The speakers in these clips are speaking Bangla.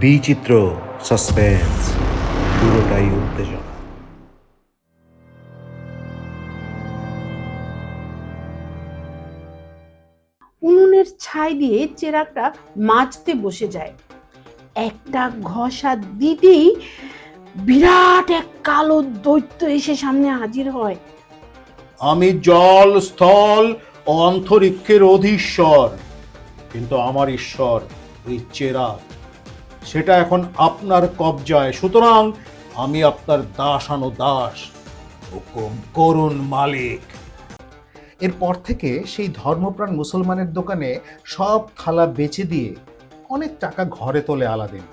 বিচিত্র সাসপেন্স, পুরোটাই উত্তেজনা। উনুনের ছাই দিয়ে চেরাগটা মাজতে বসে যায়। একটা ঘষা দিতেই বিরাট এক কালো দৈত্য এসে সামনে হাজির হয়। আমি জল, স্থল ও অন্তরিক্ষের অধীশ্বর, কিন্তু আমার ঈশ্বর ওই চেরাগ, সেটা এখন আপনার কবজায়। সুতরাং আমি আপনার দাস, হুকুম করুন মালিক। এরপর থেকে সেই ধর্মপ্রাণ মুসলমানের দোকানে সব থালা বেচে দিয়ে অনেক টাকা ঘরে তোলে আলাদিন।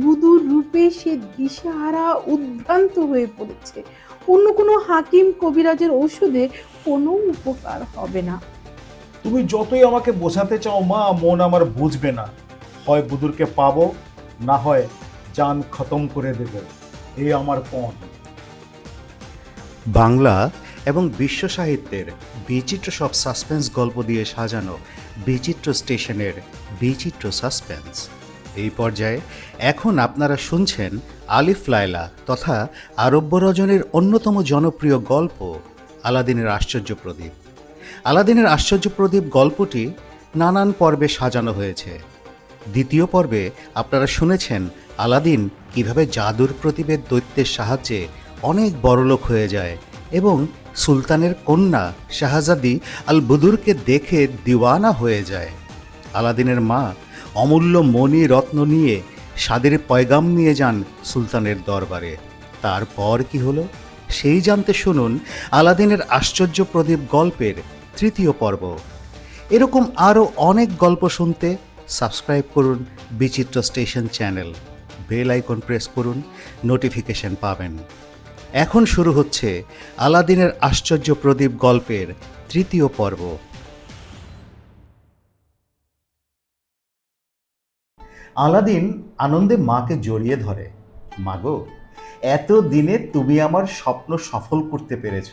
বুধুর রূপে সে দিশাহারা উদ্ভ্রান্ত হয়ে পড়েছে। অন্য কোনো হাকিম কবিরাজের ওষুধে কোনো উপকার হবে না। তুমি যতই আমাকে বোঝাতে চাও মা, মন আমার বুঝবে না। হয় বুদুরকে পাবো, না হয় জান খতম করে দেব। এই আমার পণ। বাংলা এবং বিশ্ব সাহিত্যের বিচিত্র সব সাসপেন্স গল্প দিয়ে সাজানো বিচিত্র স্টেশনের বিচিত্র সাসপেন্স। এই পর্যায়ে এখন আপনারা শুনছেন আলিফ লায়লা তথা আরব্য রজনীর অন্যতম জনপ্রিয় গল্প আলাদিনের আশ্চর্য প্রদীপ। আলাদিনের আশ্চর্য প্রদীপ গল্পটি নানান পর্বে সাজানো হয়েছে। দ্বিতীয় পর্বে আপনারা শুনেছেন আলাদিন কিভাবে জাদুর প্রদীপের দৈত্যের সাহায্যে অনেক বড়লোক হয়ে যায় এবং সুলতানের কন্যা শাহজাদি আল বুদুরকে দেখে দিওয়ানা হয়ে যায়। আলাদিনের মা অমূল্য মণি রত্ন নিয়ে স্বাদের পয়গাম নিয়ে যান সুলতানের দরবারে। তারপর কি হলো সেই জানতে শুনুন আলাদিনের আশ্চর্য প্রদীপ গল্পের তৃতীয় পর্ব। এরকম আরও অনেক গল্প শুনতে সাবস্ক্রাইব করুন Bichitra station channel, bell icon press করুন, নোটিফিকেশন পাবেন। এখন শুরু হচ্ছে আলাদিনের আশ্চর্য প্রদীপ গল্পের তৃতীয় পর্ব। আলাদিন আনন্দে মাকে জড়িয়ে ধরে। মাগো, এত দিনে তুমি আমার স্বপ্ন সফল করতে পেরেছ।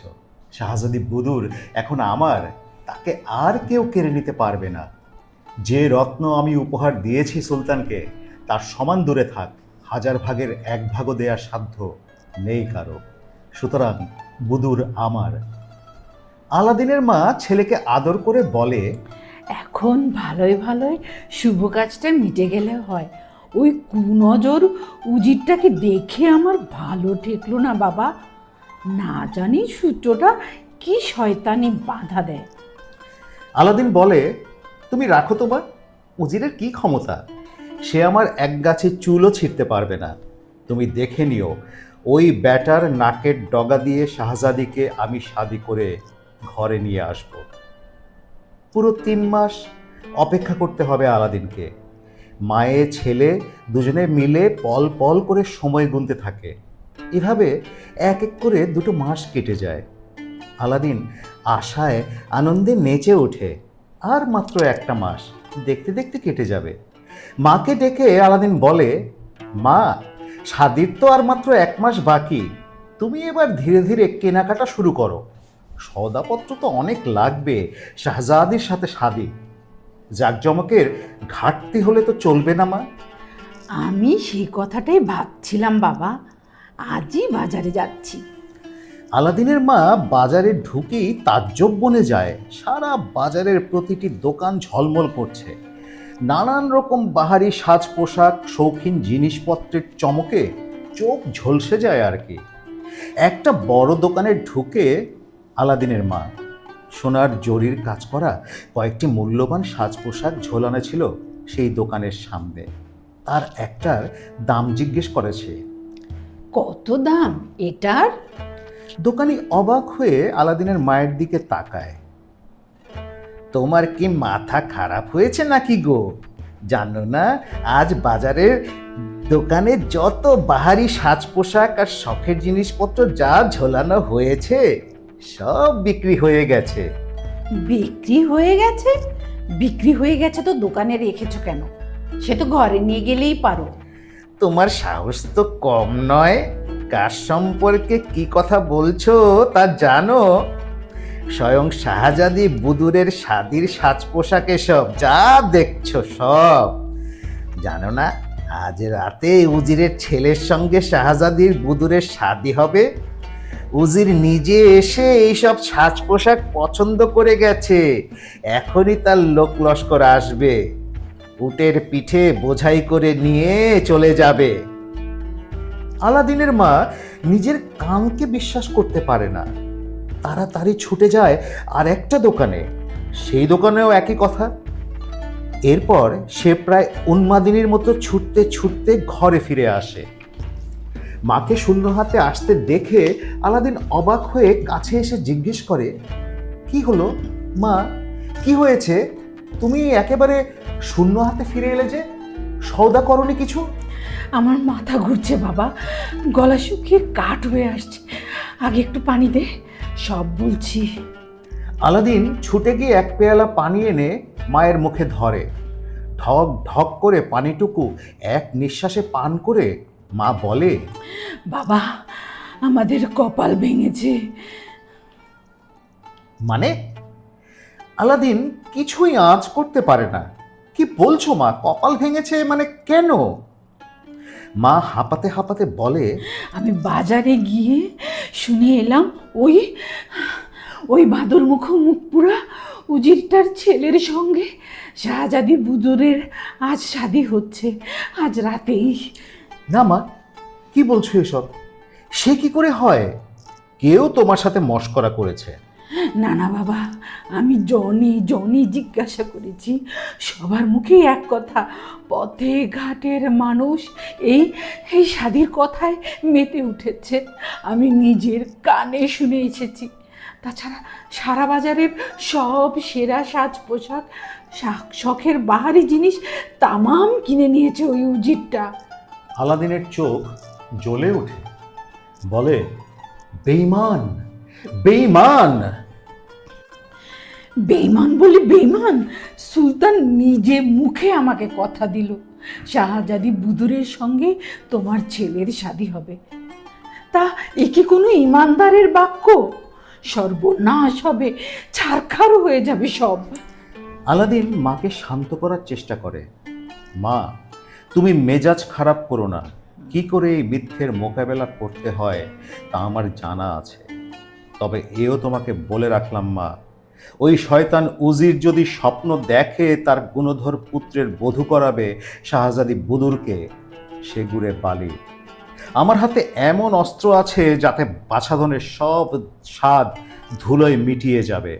শাহজাদি বুদুর এখন আমার, তাকে আর কেউ কেড়ে নিতে পারবে না। যে রত্ন আমি উপহার দিয়েছি সুলতানকে, তার সমান দূরে থাক 1000 ভাগের 1 ভাগও দেওয়ার সাধ্য নেই কারো। সুতরাং বুদুর আমার। আলাদিনের মা ছেলেকে আদর করে বলে, এখন ভালোই ভালোই শুভ কাজটা মিটে গেলে হয়। ওই কুনজর উজিরটাকে দেখে আমার ভালো ঠেকলো না বাবা। না জানি সূত্রটা কি শয়তানি বাধা দেয়। আলাদিন বলে, তুমি রাখো তো মা, উজিরের কি ক্ষমতা? সে আমার এক গাছে চুলও ছিঁড়তে পারবে না। তুমি দেখে নিও, ওই ব্যাটার নাকের ডগা দিয়ে শাহজাদিকে আমি শাদি করে ঘরে নিয়ে আসব। পুরো 3 মাস অপেক্ষা করতে হবে আলাদিনকে। মায়ে ছেলে দুজনে মিলে পল পল করে সময় গুনতে থাকে। এভাবে এক এক করে 2 মাস কেটে যায়। আলাদিন আশায় আনন্দে নেচে ওঠে। আর মাত্র 1টা মাস দেখতে দেখতে কেটে যাবে। মাকে ডেকে আলাদিন বলে, মা, শাদির তো আর মাত্র 1 মাস বাকি। তুমি এবার ধীরে ধীরে কেনাকাটা শুরু করো। সওদাপত্র তো অনেক লাগবে শাহজাদির সাথে শাদি। জাকজমকের ঘাটতি হলে তো চলবে না মা। আমি সেই কথাটাই ভাবছিলাম বাবা, আজই বাজারে যাচ্ছি। আলাদিনের মা বাজারে ঢুকেই তাজ্জব বনে যায়। সারা বাজারের প্রতিটি দোকান ঝলমল করছে। নানান রকম বাহারি সাজ পোশাক, শৌখিন জিনিসপত্রের চমকে চোখ ঝলসে যায় আর কি। একটা বড় দোকানে ঢুকে আলাদিনের মা সোনার জরির কাজ করা কয়েকটি মূল্যবান সাজ পোশাক ঝোলানো ছিল সেই দোকানের সামনে। তার একটার দাম জিজ্ঞেস করেছে। কত দাম এটার? দোকানি অবাক হয়ে আলাদিনের মায়ের দিকে তাকায়। তোমার কি মাথা খারাপ হয়েছে নাকি গো? জানো না আজ বাজারের দোকানে যত বাহারি সাজ পোশাক আর শখের জিনিসপত্র যা ঝোলানো হয়েছে সব বিক্রি হয়ে গেছে। বিক্রি হয়ে গেছে? বিক্রি হয়ে গেছে তো দোকানে রেখেছো কেন? সে তো ঘরে নিয়ে গেলেই পারো। তোমার সাহস তো কম নয়। কার সম্পর্কে কি কথা বলছো তা জানো? স্বয়ং শাহজাদি বুদুরের শাদির সাজ পোশাক এসব যা দেখছো সব। জানো না আজ রাতে উজিরের ছেলের সঙ্গে শাহজাদির বুদুরের শাদী হবে। উজির নিজে এসে এইসব সাজ পোশাক পছন্দ করে গেছে। এখনই তার লোক লস্কর আসবে, উটের পিঠে বোঝাই করে নিয়ে চলে যাবে। আলাদিনের মা নিজের কানকে বিশ্বাস করতে পারে না। তাড়াতাড়ি ছুটে যায় আর একটা দোকানে, সেই দোকানেও একই কথা। এরপর সে প্রায় উন্মাদিনীর মতো ছুটতে ছুটতে ঘরে ফিরে আসে। মাকে শূন্য হাতে আসতে দেখে আলাদিন অবাক হয়ে কাছে এসে জিজ্ঞেস করে, কি হলো মা, কি হয়েছে? তুমি একেবারে শূন্য হাতে ফিরে এলে যে, সওদা করনি কিছু? আমার মাথা ঘুরছে বাবা, গলা শুকিয়ে কাঠ হয়ে আসছে, আগে একটু পানি দে, সব বলছি। আলাদিন ছুটে গিয়ে এক পেয়ালা পানি এনে মায়ের মুখে ধরে। ঢক ঢক করে পানিটুকু এক নিঃশ্বাসে পান করে মা বলে, বাবা, আমাদের কপাল ভেঙেছে। মানে? আলাদিন কিছুই আঁচ করতে পারে না। কি বলছো মা, কপাল ভেঙেছে মানে কেন? মা হাঁপাতে হাঁপাতে বলে, আমি বাজারে গিয়ে শুনে এলাম ওই ওই বাদর মুখ মুখপুরা উজিরটার ছেলের সঙ্গে শাহজাদি বুদুরের আজ শাদী হচ্ছে, আজ রাতেই। না মা, কি বলছো এসব? সে কি করে হয়? কেউ তোমার সাথে মশকরা করেছে? না না বাবা, আমি জনি জনি জিজ্ঞাসা করেছি, সবার মুখেই এক কথা, পথে ঘাটের মানুষ এই এই শাদির কথায় মেতে উঠেছে। আমি নিজের কানে শুনে এসেছি। তাছাড়া সারা বাজারের সব সেরা সাজ পোশাক, শখের বাহারি জিনিস তামাম কিনে নিয়েছে ওই উজিরটা। আলাদিনের চোখ জ্বলে ওঠে, বলে, বেঈমান, বেঈমান! বেঈমান বলি বেঈমান? সুলতান নিজে মুখে আমাকে কথা দিল, শাহজাদি বুদুরের সঙ্গে তোমার ছেলের শাদী হবে। তা এ কি কোনো ইমানদারের বাক্য? সর্বনাশ হবে, ছারখার হয়ে যাবে সব। আলাদিন মাকে শান্ত করার চেষ্টা করে। মা, তুমি মেজাজ খারাপ করো না। কি করে এই মিথ্যের মোকাবেলা করতে হয় তা আমার জানা আছে। তবে এও তোমাকে বলে রাখলাম মা, ওই শয়তান উজির যদি স্বপ্ন দেখে তার গুণধর পুত্রের বধূ করাবে শাহজাদি বুদুরকে, সে গুড়ে বালি। আমার হাতে এমন অস্ত্র আছে যাতে বাছাধনের সব স্বাদ ধুলোয় মিটিয়ে যাবে।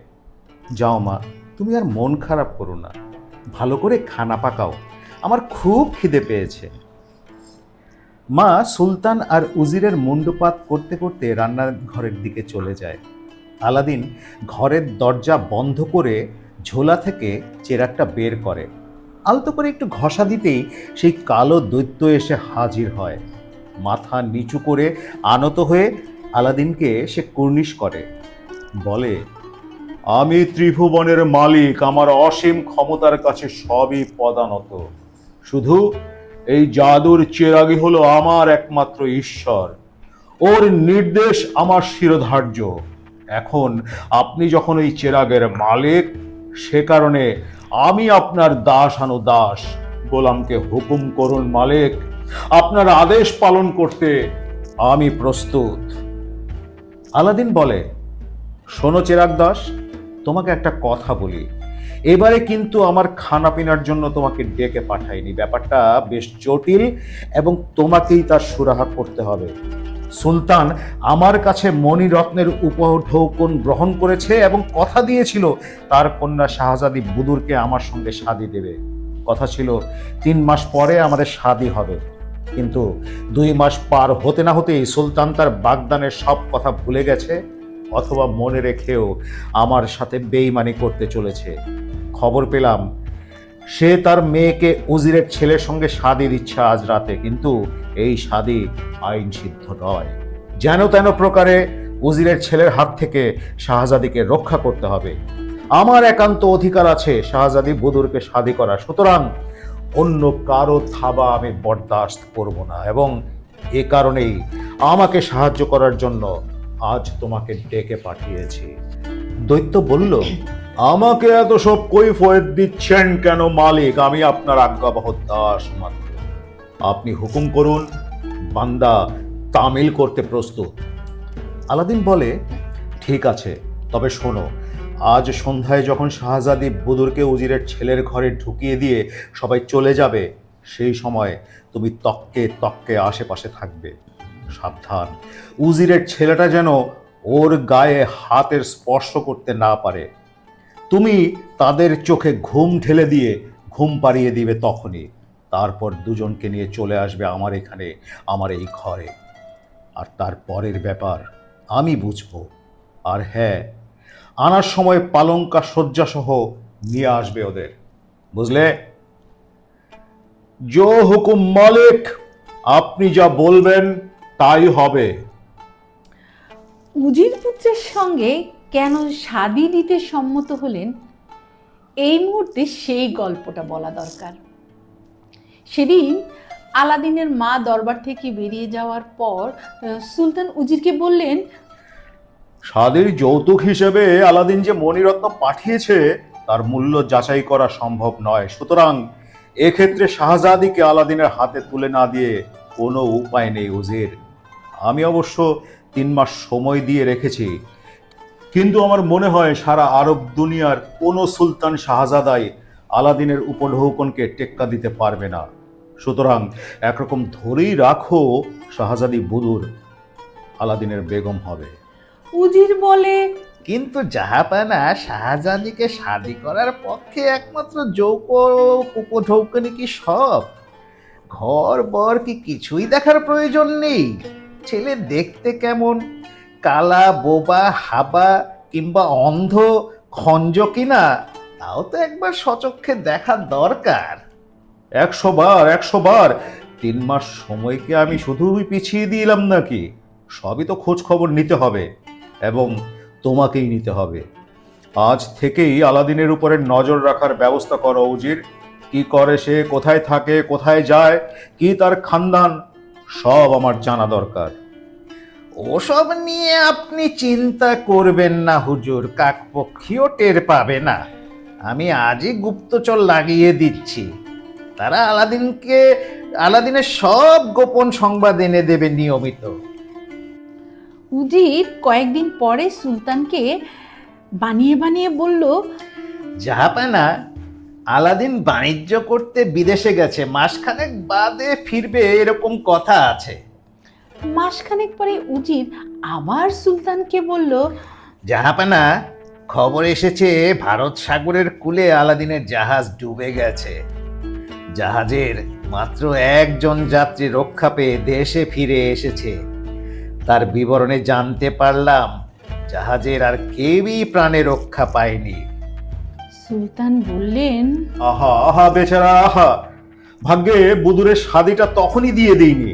যাও মা, তুমি আর মন খারাপ করো না, ভালো করে খানা পাকাও, আমার খুব খিদে পেয়েছে। মা সুলতান আর উজিরের মুন্ডুপাত করতে করতে রান্নাঘরের দিকে চলে যায়। আলাদিন ঘরের দরজা বন্ধ করে ঝোলা থেকে চেরাগটা বের করে। আলতো করে একটু ঘষা দিতেই সেই কালো দৈত্য এসে হাজির হয়। মাথা নিচু করে আনত হয়ে আলাদিনকে সে কুর্নিশ করে, বলে, আমি ত্রিভুবনের মালিক, আমার অসীম ক্ষমতার কাছে সবই পদানত। শুধু এই জাদুর চেরাগই হলো আমার একমাত্র ঈশ্বর, ওর নির্দেশ আমার শিরোধার্য। এখন আপনি যখন এই চেরাগের মালিক, সে কারণে আমি আপনার দাস। গোলামকে হুকুম করুন মালিক, আপনার আদেশ পালন করতে আমি প্রস্তুত। আলাদিন বলে, শোনো চেরাগ দাস, তোমাকে একটা কথা বলি। এবারে কিন্তু আমার খানা পিনার জন্য তোমাকে ডেকে পাঠাইনি। ব্যাপারটা বেশ জটিল এবং তোমাকেই তার সুরাহা করতে হবে। সুলতান আমার কাছে মণিরত্নের উপঢৌকন গ্রহণ করেছে এবং কথা দিয়েছিল তার কন্যা শাহজাদি বুদুরকে আমার সঙ্গে শাদী দেবে। কথা ছিল 3 মাস পরে আমাদের শাদী হবে, কিন্তু 2 মাস পার হতে না হতেই সুলতান তার বাগদানের সব কথা ভুলে গেছে, অথবা মনে রেখেও আমার সাথে বেইমানি করতে চলেছে। খবর পেলাম সে তার মেয়েকে উজিরের ছেলের সঙ্গে শাদী দিচ্ছে আজ রাতে, কিন্তু এই শাদী আইন সিদ্ধ নয়। যেন তেন প্রকারে উজিরের ছেলের হাত থেকে শাহজাদিকে রক্ষা করতে হবে। আমার একান্ত অধিকার আছে শাহজাদি বুদুরকে শাদী করা, সুতরাং অন্য কারো থাবা আমি বরদাস্ত করব না, এবং এ কারণেই আমাকে সাহায্য করার জন্য আজ তোমাকে ডেকে পাঠিয়েছি। দৈত্য বলল, আমাকে এত সব কৈফিয়ত দিচ্ছেন কেন মালিক? আমি আপনার আজ্ঞাবহ দাস মাত্র। আপনি হুকুম করুন, বান্দা তামিল করতে প্রস্তুত। আলাদিন বলে, ঠিক আছে, তবে শোনো, আজ সন্ধ্যায় যখন শাহজাদি বুদুরকে উজিরের ছেলের ঘরে ঢুকিয়ে দিয়ে সবাই চলে যাবে, সেই সময় তুমি তককে তককে আশেপাশে থাকবে। সাবধান, উজিরের ছেলেটা যেন ওর গায়ে হাতের স্পর্শ করতে না পারে। তুমি তাদের চোখে ঘুম ঢেলে দিয়ে ঘুম পাড়িয়ে দিবে তখনই। তারপর দুজনকে নিয়ে চলে আসবে আমার এখানে, আমার এই ঘরে। আর তার পরের ব্যাপার আমি বুঝবো। আর হ্যাঁ, আনার সময় পালঙ্কা শয্যাসহ নিয়ে আসবে ওদের, বুঝলে? জো হুকুম মালিক, আপনি যা বলবেন তাই হবে। উজির পুত্রের সঙ্গে কেন শাদি দিতে সম্মত হলেন, এই মুহূর্তে সেই গল্পটা বলা দরকার। সেদিন আলাদিনের মা দরবার থেকে বেরিয়ে যাওয়ার পর সুলতান উজিরকে বললেন, স্বাদের যৌতুক হিসেবে আলাদিন যে মণিরত্ন পাঠিয়েছে তার মূল্য যাচাই করা সম্ভব নয়, সুতরাং এক্ষেত্রে শাহজাদিকে আলাদিনের হাতে তুলে না দিয়ে কোনো উপায় নেই উজির। আমি অবশ্য 3 মাস সময় দিয়ে রেখেছি, কিন্তু আমার মনে হয় সারা আরব দুনিয়ার কোনো সুলতান শাহজাদাই আলাদিনের উপঢৌকনকে টেক্কা দিতে পারবে না। সুতরাং একরকম ধরেই রাখো, শাহজাদি বুদুর আলাদিনের বেগম হবে। উজির বলে, কিন্তু জাহাপানা শাহজাদিকে শাদি করার পক্ষে একমাত্র যৌক উপঢৌকনি কি সব? ঘর বর কি কিছুই দেখার প্রয়োজন নেই? ছেলে দেখতে কেমন, কালা, বোবা, হাবা কিংবা অন্ধ, খঞ্জ কিনা, তাও তো একবার সচক্ষে দেখা দরকার। 100 বার 3 মাস সময়কে আমি শুধুই পিছিয়ে দিলাম নাকি? সবই তো খোঁজ খবর নিতে হবে, এবং তোমাকেই নিতে হবে। আজ থেকেই আলাদিনের উপরে নজর রাখার ব্যবস্থা করো উজির। কি করে সে, কোথায় থাকে, কোথায় যায়, কি তার খানদান, সব আমার জানা দরকার। ওসব নিয়ে আপনি চিন্তা করবেন না হুজুর, কাকপক্ষীও টের পাবে না। আমি আজই গুপ্তচর লাগিয়ে দিচ্ছি, তারা আলাদিনের সব গোপন সংবাদ এনে দেবে নিয়মিত। উজির কয়েকদিন পরে সুলতানকে বানিয়ে বানিয়ে বলল, জাহাপানা, আলাদিন বাণিজ্য করতে বিদেশে গেছে, মাসখানেক বাদে ফিরবে এরকম কথা আছে। মাসখানেক পরে উজির আবার সুলতানকে বলল, জাহাপানা, খবর এসেছে ভারত সাগরের কূলে আলাদিনের জাহাজ ডুবে গেছে। জাহাজের মাত্র একজন যাত্রী রক্ষা পেয়ে দেশে ফিরে এসেছে। তার বিবরণে জানতে পারলাম জাহাজের আর কেউই প্রাণে রক্ষা পায়নি। সুলতান বললেন, আহা আহা বেচারা, আহা! ভাগ্যে বুদুরের শাদিটা তখনই দিয়ে দিইনি,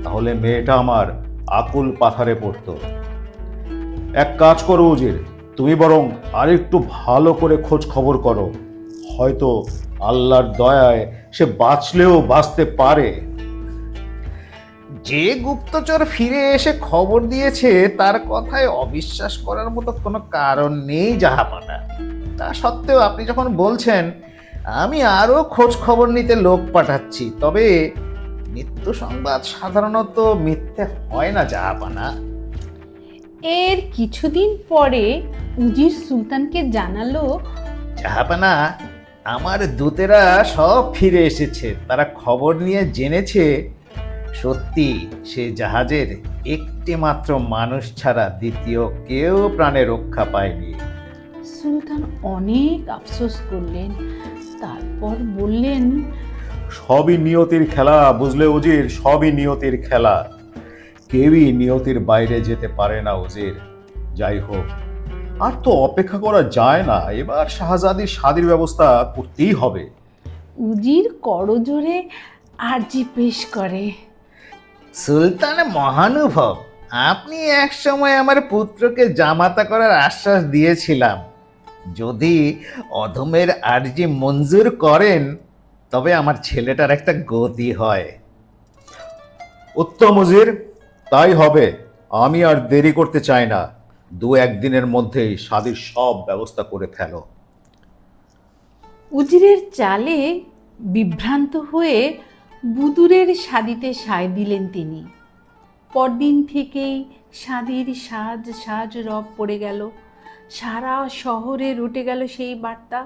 তাহলে মেয়েটা আমার আকুল পাথারে পড়তো। এক কাজ করো উজির, তুমি বরং আরেকটু ভালো করে খোঁজ খবর করো, হয়তো আল্লাহর দয়ায় সে বাঁচলেও বাঁচতে পারে। যে গুপ্তচর ফিরে এসে খবর দিয়েছে তার কথায় অবিশ্বাস করার মতো কোনো কারণ নেই জাহাপানা। তা সত্ত্বেও আপনি যখন বলছেন, আমি আরও খোঁজ খবর নিতে লোক পাঠাচ্ছি। তবে মৃত্যু সংবাদ সাধারণত মিথ্যে হয় না জাহাপানা। এর কিছুদিন পরে উজির সুলতানকে জানালো, জাহাপানা, আমার দূতেরা সব ফিরে এসেছে। তারা খবর নিয়ে জেনেছে সত্যি সে জাহাজের একটি মাত্র মানুষ ছাড়া দ্বিতীয় কেউ প্রাণে রক্ষা পায়নি। সুলতান অনেক আফসোস করলেন, তারপর বললেন, সবই নিয়তির খেলা, বুঝলে উজির, সবই নিয়তির খেলা। কেউই নিয়তির বাইরে যেতে পারে না উজির। যাই হোক, আর তো অপেক্ষা করা যায় না, এবার শাহজাদির শাদির ব্যবস্থা করতেই হবে। উজির করজোরে আর্জি পেশ করে, সুলতান মহানুভব, আপনি এক সময় আমার পুত্রকে জামাতা করার আশ্বাস দিয়েছিলাম। যদি অধমের আর্জি মঞ্জুর করেন তবে আমার ছেলেটার একটা গতি হয়। উত্তম উজির, তাই হবে। আমি আর দেরি করতে চাই না, 2-1 দিনের মধ্যেই শাদির সব ব্যবস্থা করে ফেলো। উজিরের চালে বিভ্রান্ত হয়ে বুদুরের শাদিতে সায় দিলেন তিনি। পরদিন থেকেই শাদির সাজ সাজ রব পড়ে গেল। সারা শহরে রটে গেল সেই বার্তা।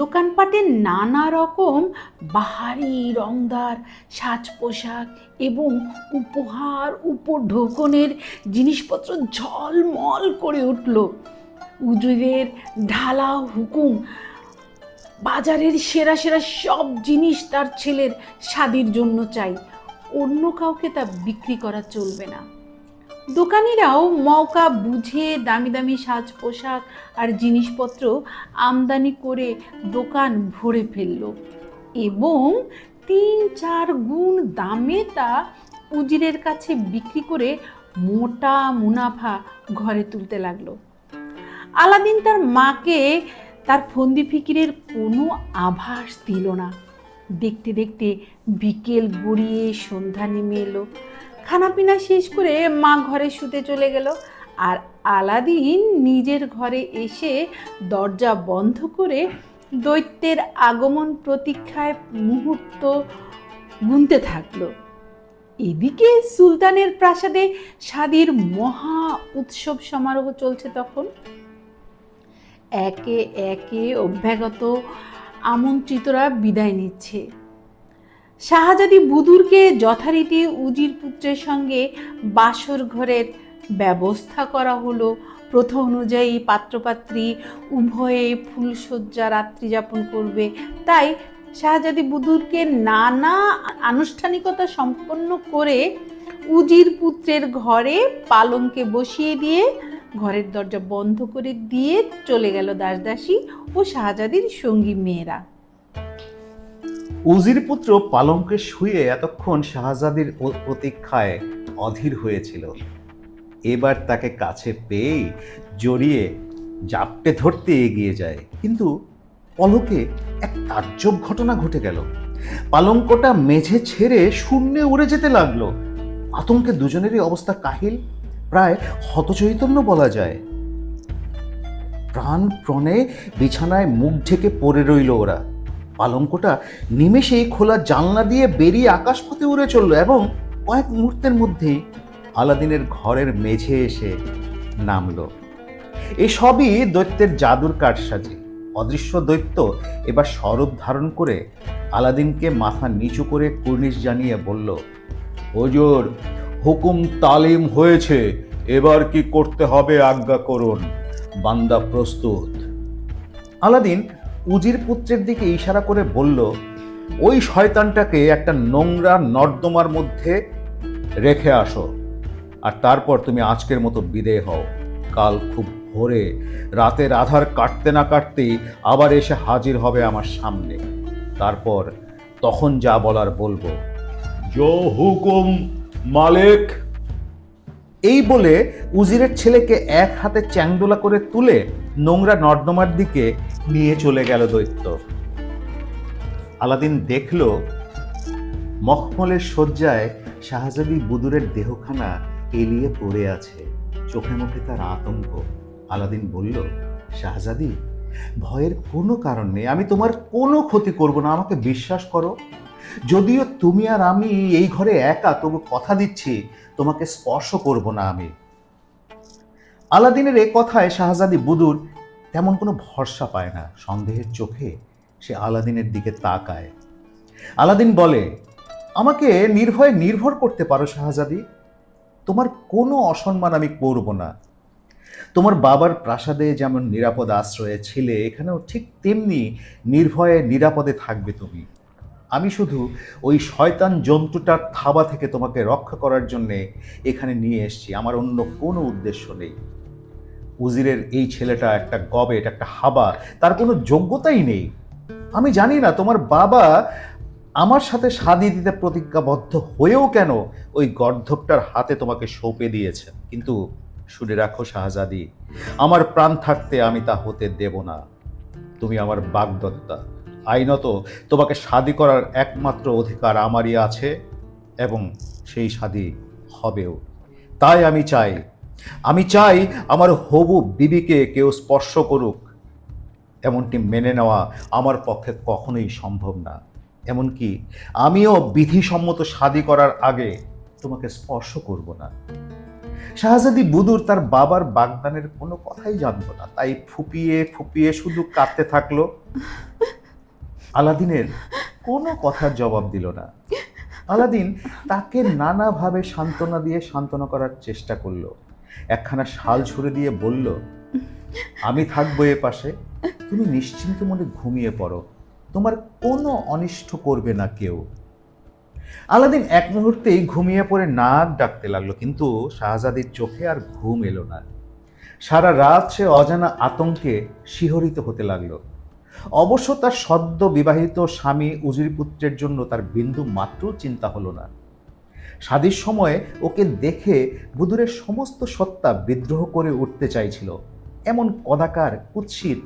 দোকানপাটে নানা রকম বাহারি রংদার সাজ পোশাক এবং উপহার উপঢৌকনের জিনিসপত্র ঝলমল করে উঠল। উজুরের ঢালা হুকুম, বাজারের সেরা সেরা সব জিনিস তার ছেলের শাদির জন্য চাই, অন্য কাউকে তা বিক্রি করা চলবে না। দোকানিরাও মৌকা বুঝে দামি দামি সাজ পোশাক আর জিনিসপত্র আমদানি করে দোকান ভরে ফেলল এবং 3-4 গুণ দামে তা উজিরের কাছে বিক্রি করে মোটা মুনাফা ঘরে তুলতে লাগলো। আলাদিন তার মাকে তার ফন্দি ফিকিরের কোনো আভাস দিল না। দেখতে দেখতে বিকেল গড়িয়ে সন্ধ্যা নেমে এলো। খানাপিনা শেষ করে মা ঘরে শুতে চলে গেল, আর আলাদিন নিজের ঘরে এসে দরজা বন্ধ করে দৈত্যের আগমন প্রতীক্ষায় মুহূর্ত গুনতে থাকলো। এদিকে সুলতানের প্রাসাদে শাদির মহা উৎসব সমারোহ চলছে তখন। একে একে অভ্যাগত আমন্ত্রিতরা বিদায় নিচ্ছে। শাহজাদি বুদুরকে যথারীতি উজির পুত্রের সঙ্গে বাসর ঘরের ব্যবস্থা করা হলো। প্রথা অনুযায়ী পাত্রপাত্রী উভয়ে ফুলশয্যা রাত্রি যাপন করবে, তাই শাহজাদি বুদুরকে নানা আনুষ্ঠানিকতা সম্পন্ন করে উজির পুত্রের ঘরে পালঙ্কে বসিয়ে দিয়ে ঘরের দরজা বন্ধ করে দিয়ে চলে গেল দাসদাসী ও শাহজাদির সঙ্গী মেয়েরা। উজির পুত্র পালঙ্কে শুয়ে এতক্ষণ শাহজাদির প্রতীক্ষায় অধীর হয়েছিল। এবার তাকে কাছে পেয়ে জড়িয়ে জাপটে ধরতে এগিয়ে যায়, কিন্তু পলকে এক তাজ্জব ঘটনা ঘটে গেল। পালঙ্কটা মেঝে ছেড়ে শূন্যে উড়ে যেতে লাগলো। আতঙ্কে দুজনেরই অবস্থা কাহিল, প্রায় হতচৈতন্য বলা যায়। প্রাণপণে বিছানায় মুখ ঢেকে পড়ে রইল ওরা। পালঙ্কটা নিমেষেই খোলা জানলা দিয়ে বেরিয়ে আকাশপথে উড়ে চলল এবং কয়েক মুহূর্তের মধ্যেই আলাদিনের ঘরের মেঝে এসে নামলো। এসবই দৈত্যের জাদুর কারসাজি। অদৃশ্য দৈত্য এবার স্বরূপ ধারণ করে আলাদিনকে মাথা নিচু করে কুর্নিশ জানিয়ে বলল, হুজুর, হুকুম তালিম হয়েছে, এবার কি করতে হবে আজ্ঞা করুন, বান্দা প্রস্তুত। আলাদিন উজির পুত্রের দিকে ইশারা করে বলল, ওই শয়তানটাকে একটা নোংরা নর্দমার মধ্যে রেখে আসো, আর তারপর তুমি আজকের মতো বিদেয় হও। কাল খুব ভোরে রাতের আধার কাটতে না কাটতেই আবার এসে হাজির হবে আমার সামনে। তারপর তখন যা বলার বলবো। জো হুকুম মালিক। এই বলে উজিরের ছেলেকে এক হাতে চ্যাংদোলা করে তুলে নোংরা নর্দমার দিকে নিয়ে চলে গেল দৈত্য। আলাদিন দেখল মখমলের শয্যায় শাহজাদি বুদুরের দেহখানা এলিয়ে পড়ে আছে। চোখে মুখে তার আতঙ্ক। আলাদিন বলল, শাহজাদি, ভয়ের কোনো কারণ নেই, আমি তোমার কোনো ক্ষতি করব না, আমাকে বিশ্বাস করো। যদিও তুমি আর আমি এই ঘরে একা, তবু কথা দিচ্ছি তোমাকে স্পর্শ করব না আমি। আলাদিনের এ কথায় শাহজাদি বুদুর তেমন কোনো ভরসা পায় না। সন্দেহের চোখে সে আলাদিনের দিকে তাকায়। আলাদিন বলে, আমাকে নির্ভয়ে নির্ভর করতে পারো শাহজাদি, তোমার কোনো অসম্মান আমি করব না। তোমার বাবার প্রাসাদে যেমন নিরাপদ আশ্রয়ে ছিলে, এখানেও ঠিক তেমনি নির্ভয়ে নিরাপদে থাকবে তুমি। আমি শুধু ওই শয়তান জন্তুটার থাবা থেকে তোমাকে রক্ষা করার জন্যে এখানে নিয়ে এসেছি, আমার অন্য কোনো উদ্দেশ্য নেই। উজিরের এই ছেলেটা একটা গবেট, একটা হাবা, তার কোনো যোগ্যতাই নেই। আমি জানি না তোমার বাবা আমার সাথে শাদি দিতে প্রতিজ্ঞাবদ্ধ হয়েও কেন ওই গর্ধবটার হাতে তোমাকে সঁপে দিয়েছেন, কিন্তু শুনে রাখো শাহজাদি, আমার প্রাণ থাকতে আমি তা হতে দেব না। তুমি আমার বাগদত্তা, আইনত তোমাকে শাদি করার একমাত্র অধিকার আমারই আছে এবং সেই শাদি হবেও। তাই আমি চাই আমার হবু বিবিকে কেউ স্পর্শ করুক, এমনটি মেনে নেওয়া আমার পক্ষে কখনোই সম্ভব না। এমনকি আমিও বিধিসম্মত শাদী করার আগে তোমাকে স্পর্শ করব না। শাহজাদি বুদুর তার বাবার বাগদানের কোনো কথাই জানতো না, তাই ফুপিয়ে ফুপিয়ে শুধু কাঁদতে থাকলো। আলাদিনের কোনো কথার জবাব দিল না। আলাদিন তাকে নানাভাবে সান্ত্বনা দিয়ে সান্ত্বনা করার চেষ্টা করলো। একখানা শাল ছুঁড়ে দিয়ে বলল, আমি থাকবো এ পাশে, তুমি নিশ্চিন্ত মনে ঘুমিয়ে পড়ো, তোমার কোনো অনিষ্ট করবে না কেউ। আলাদিন এক মুহূর্তেই ঘুমিয়ে পড়ে নাক ডাকতে লাগলো, কিন্তু শাহজাদির চোখে আর ঘুম এলো না। সারা রাত সে অজানা আতঙ্কে শিহরিত হতে লাগলো। অবশ্য তার সদ্য বিবাহিত স্বামী উজির পুত্রের জন্য তার বিন্দু মাত্র চিন্তা হলো না। শাদীর সময় ওকে দেখে বুদুরের সমস্ত সত্তা বিদ্রোহ করে উঠতে চাইছিল। এমন কদাকার কুৎসিত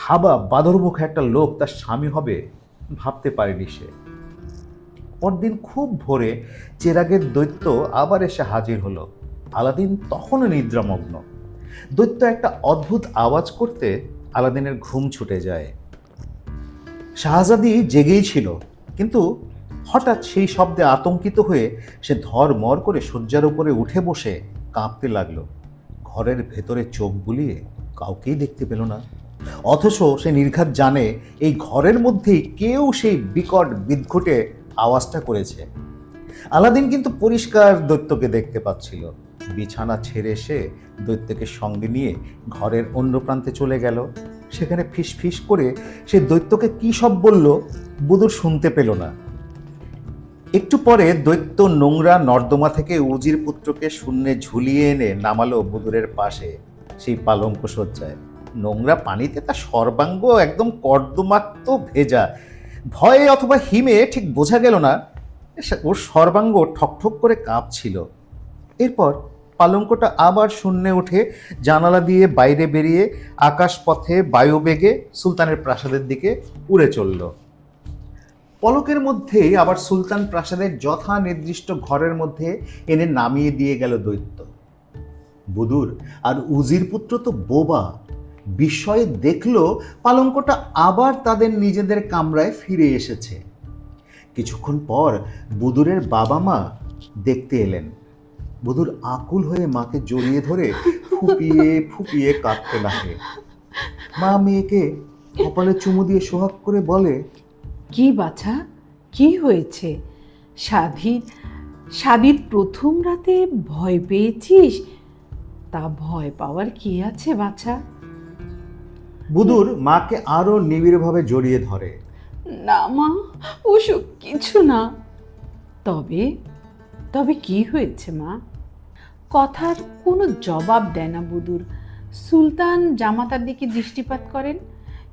হাবা বাদরমুখ একটা লোক তার স্বামী হবে ভাবতে পারেনি সে। পরদিন খুব ভোরে চেরাগের দৈত্য আবার এসে হাজির হলো। আলাদিন তখনও নিদ্রামগ্ন। দৈত্য একটা অদ্ভুত আওয়াজ করতে আলাদিনের ঘুম ছুটে যায়। শাহজাদি জেগেই ছিল, কিন্তু হঠাৎ সেই শব্দে আতঙ্কিত হয়ে সে ধরমর করে শয্যার উপরে উঠে বসে কাঁপতে লাগলো। ঘরের ভেতরে চোখ বুলিয়ে কাউকেই দেখতে পেল না, অথচ সে নির্ঘাত জানে এই ঘরের মধ্যেই কেউ সেই বিকট বিদঘুটে আওয়াজটা করেছে। আলাদিন কিন্তু পরিষ্কার দৈত্যকে দেখতে পাচ্ছিল। বিছানা ছেড়ে সে দৈত্যকে সঙ্গে নিয়ে ঘরের অন্য প্রান্তে চলে গেল। সেখানে ফিস করে সে দৈত্যকে কী সব বলল বুদুর শুনতে পেল না। একটু পরে দৈত্য নোংরা নর্দমা থেকে উজির পুত্রকে শূন্যে ঝুলিয়ে এনে নামালো বুদুরের পাশে সেই পালঙ্ক শয্যায়। নোংরা পানিতে তার সর্বাঙ্গ একদম কর্দমাক্ত ভেজা। ভয়ে অথবা হিমে ঠিক বোঝা গেল না, ওর সর্বাঙ্গ ঠকঠক করে কাঁপছিল। এরপর পালঙ্কটা আবার শূন্যে উঠে জানালা দিয়ে বাইরে বেরিয়ে আকাশপথে বায়ুবেগে সুলতানের প্রাসাদের দিকে উড়ে চলল। পলকের মধ্যেই আবার সুলতান প্রাসাদের যথা নির্দিষ্ট ঘরের মধ্যে এনে নামিয়ে দিয়ে গেল দৈত্য। বুদুর আর উজির পুত্র তো বোবা, বিস্ময়ে দেখল পালঙ্কটা আবার তাদের নিজেদের কামরায় ফিরে এসেছে। কিছুক্ষণ পর বুদুরের বাবা মা দেখতে এলেন। বুদুর আকুল হয়ে মাকে জড়িয়ে ধরে ফুপিয়ে ফুপিয়ে কাঁদতে লাগে। মা মেয়েকে কপালে চুমু দিয়ে সোহাগ করে বলে, কি বাছা, কি হয়েছে? শাদীর প্রথম রাতে ভয় পেয়েছিস? তা ভয় পাওয়ার কি আছে বাছা? বুদুর মাকে আরো নিবিড়ভাবে জড়িয়ে ধরে। না মা, ওসব কিছু না। তবে তবে কি হয়েছে মা? কথার কোনো জবাব দেয় না বুদুর। সুলতান জামাতার দিকে দৃষ্টিপাত করেন,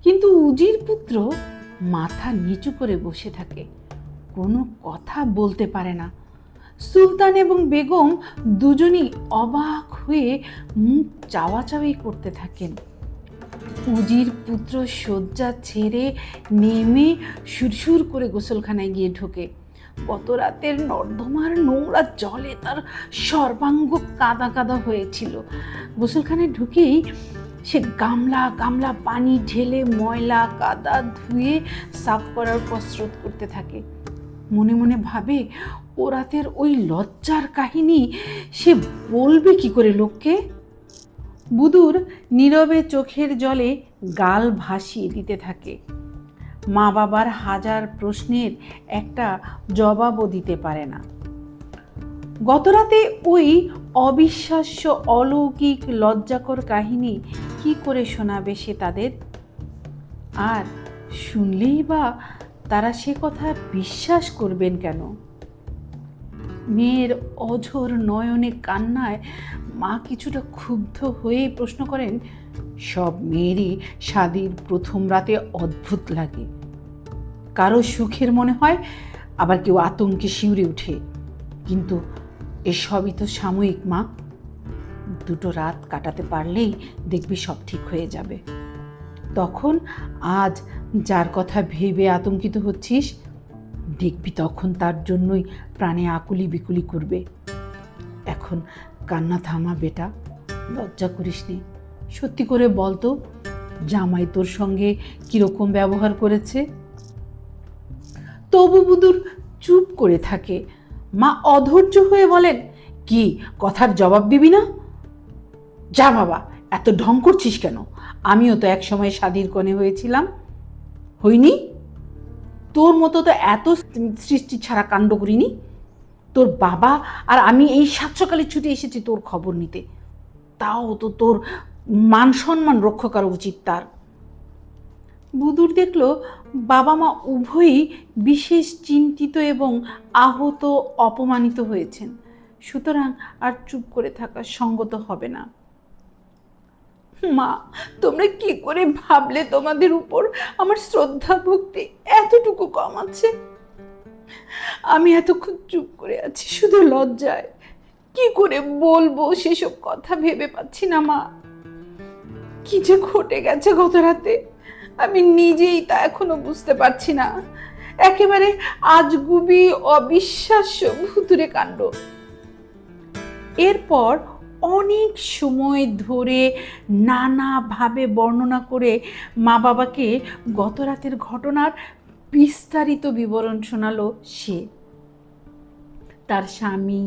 কিন্তু উজির পুত্র মাথা নিচু করে বসে থাকে, কোনো কথা বলতে পারে না। সুলতান এবং বেগম দুজনই অবাক হয়ে মুখ চাওয়াচাওয়ি করতে থাকেন। উজির পুত্র শয্যা ছেড়ে নেমে সুরসুর করে গোসলখানায় গিয়ে ঢোকে। গত রাতের নর্দমার নোংরা জলে তার সর্বাঙ্গ কাদা কাদা হয়েছিল। গোসলখানায় ঢুকেই সে গামলা গামলা পানি ঢেলে ময়লা কাদা ধুয়ে সাফ করার কসরত করতে থাকে। মনে মনে ভাবে, ও রাতের ওই লজ্জার কাহিনী সে বলবে কি করে লোককে? বুদুর নীরবে চোখের জলে গাল ভাসিয়ে দিতে থাকে। মা বাবার হাজার প্রশ্নের একটা জবাবও দিতে পারে না। গতরাতে ওই অবিশ্বাস্য অলৌকিক লজ্জাকর কাহিনী কি করে শোনাবে সে তাদের? আর শুনলেই বা তারা সে কথা বিশ্বাস করবেন কেন? মেয়ের অঝোর নয়নে কান্নায় মা কিছুটা ক্ষুব্ধ হয়ে প্রশ্ন করেন, সব মেয়েরই শাদীর প্রথম রাতে অদ্ভুত লাগে। কারো সুখের মনে হয়, আবার কেউ আতঙ্কে শিউরে ওঠে। কিন্তু এসবই তো সাময়িক মা। দুটো রাত কাটাতে পারলেই দেখবি সব ঠিক হয়ে যাবে। তখন আজ যার কথা ভেবে আতঙ্কিত হচ্ছিস, দেখবি তখন তার জন্যই প্রাণে আকুলি বিকুলি করবে। এখন কান্না থামা বেটা, লজ্জা করিস নি। সত্যি করে বলতো, জামাই তোর সঙ্গে কিরকম ব্যবহার করেছে? তবু বুদুর চুপ করে থাকে। মা অধৈর্য হয়ে বলেন, কি কথার জবাব দিবি না? যা বাবা, এত ঢং করছিস কেন? আমিও তো এক সময় স্বাধীর কনে হয়েছিলাম, হইনি? তোর মতো তো এত সৃষ্টি ছাড়া কাণ্ড করিনি। তোর বাবা আর আমি এই সাত সকালে ছুটে এসেছি তোর খবর নিতে, তাও তো তোর মান সম্মান রক্ষা করা উচিত তার। বুদুর দেখল বাবা মা উভয়ই বিশেষ চিন্তিত এবং আহত, অপমানিত হয়েছেন, সুতরাং আর চুপ করে থাকা সঙ্গত হবে না। মা, তোমরা কি করে ভাবলে তোমাদের উপর আমার শ্রদ্ধা ভক্তি এতটুকু কম আছে? আমি এতক্ষণ চুপ করে আছি শুধু লজ্জায়, কি করে বলবো সেসব কথা ভেবে পাচ্ছি না। মা, কি যে ঘটে গেছে গত রাতে আমি নিজেই তা এখনো বুঝতে পারছি না। একেবারে আজগুবি, অবিশ্বাস্য ভুতুরে কাণ্ড। এরপর অনেক সময় ধরে নানাভাবে বর্ণনা করে মা বাবাকে গত রাতের ঘটনার বিস্তারিত বিবরণ শোনালো সে। তার স্বামী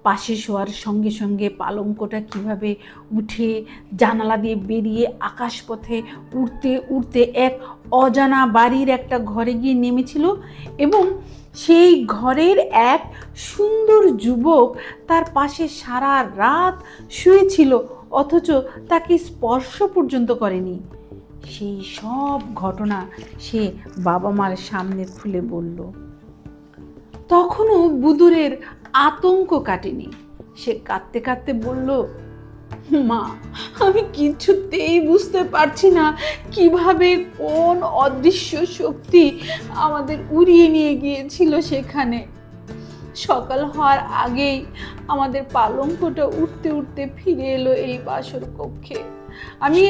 পাশে শোয়ার সঙ্গে সঙ্গে পালঙ্কটা কিভাবে উঠে জানালা দিয়ে বেরিয়ে আকাশপথে উড়তে উড়তে এক অজানা বাড়ির একটা ঘরে গিয়ে নেমেছিল এবং সেই ঘরের এক সুন্দর যুবক তার পাশে সারা রাত শুয়েছিল, অথচ তাকে স্পর্শ পর্যন্ত করেনি। সেই সব ঘটনা সে বাবা মার সামনে খুলে বলল। তখনও বুদুরের আতঙ্ক কাটেনি। সে কাঁদতে কাঁদতে বলল, মা, আমি কিছুতেই বুঝতে পারছি না কিভাবে কোন অদৃশ্য শক্তি আমাদের উড়িয়ে নিয়ে গিয়েছিল সেখানে। সকাল হওয়ার আগেই আমাদের পালঙ্কটা উঠতে উঠতে ফিরে এলো এই বাসর কক্ষে। আমি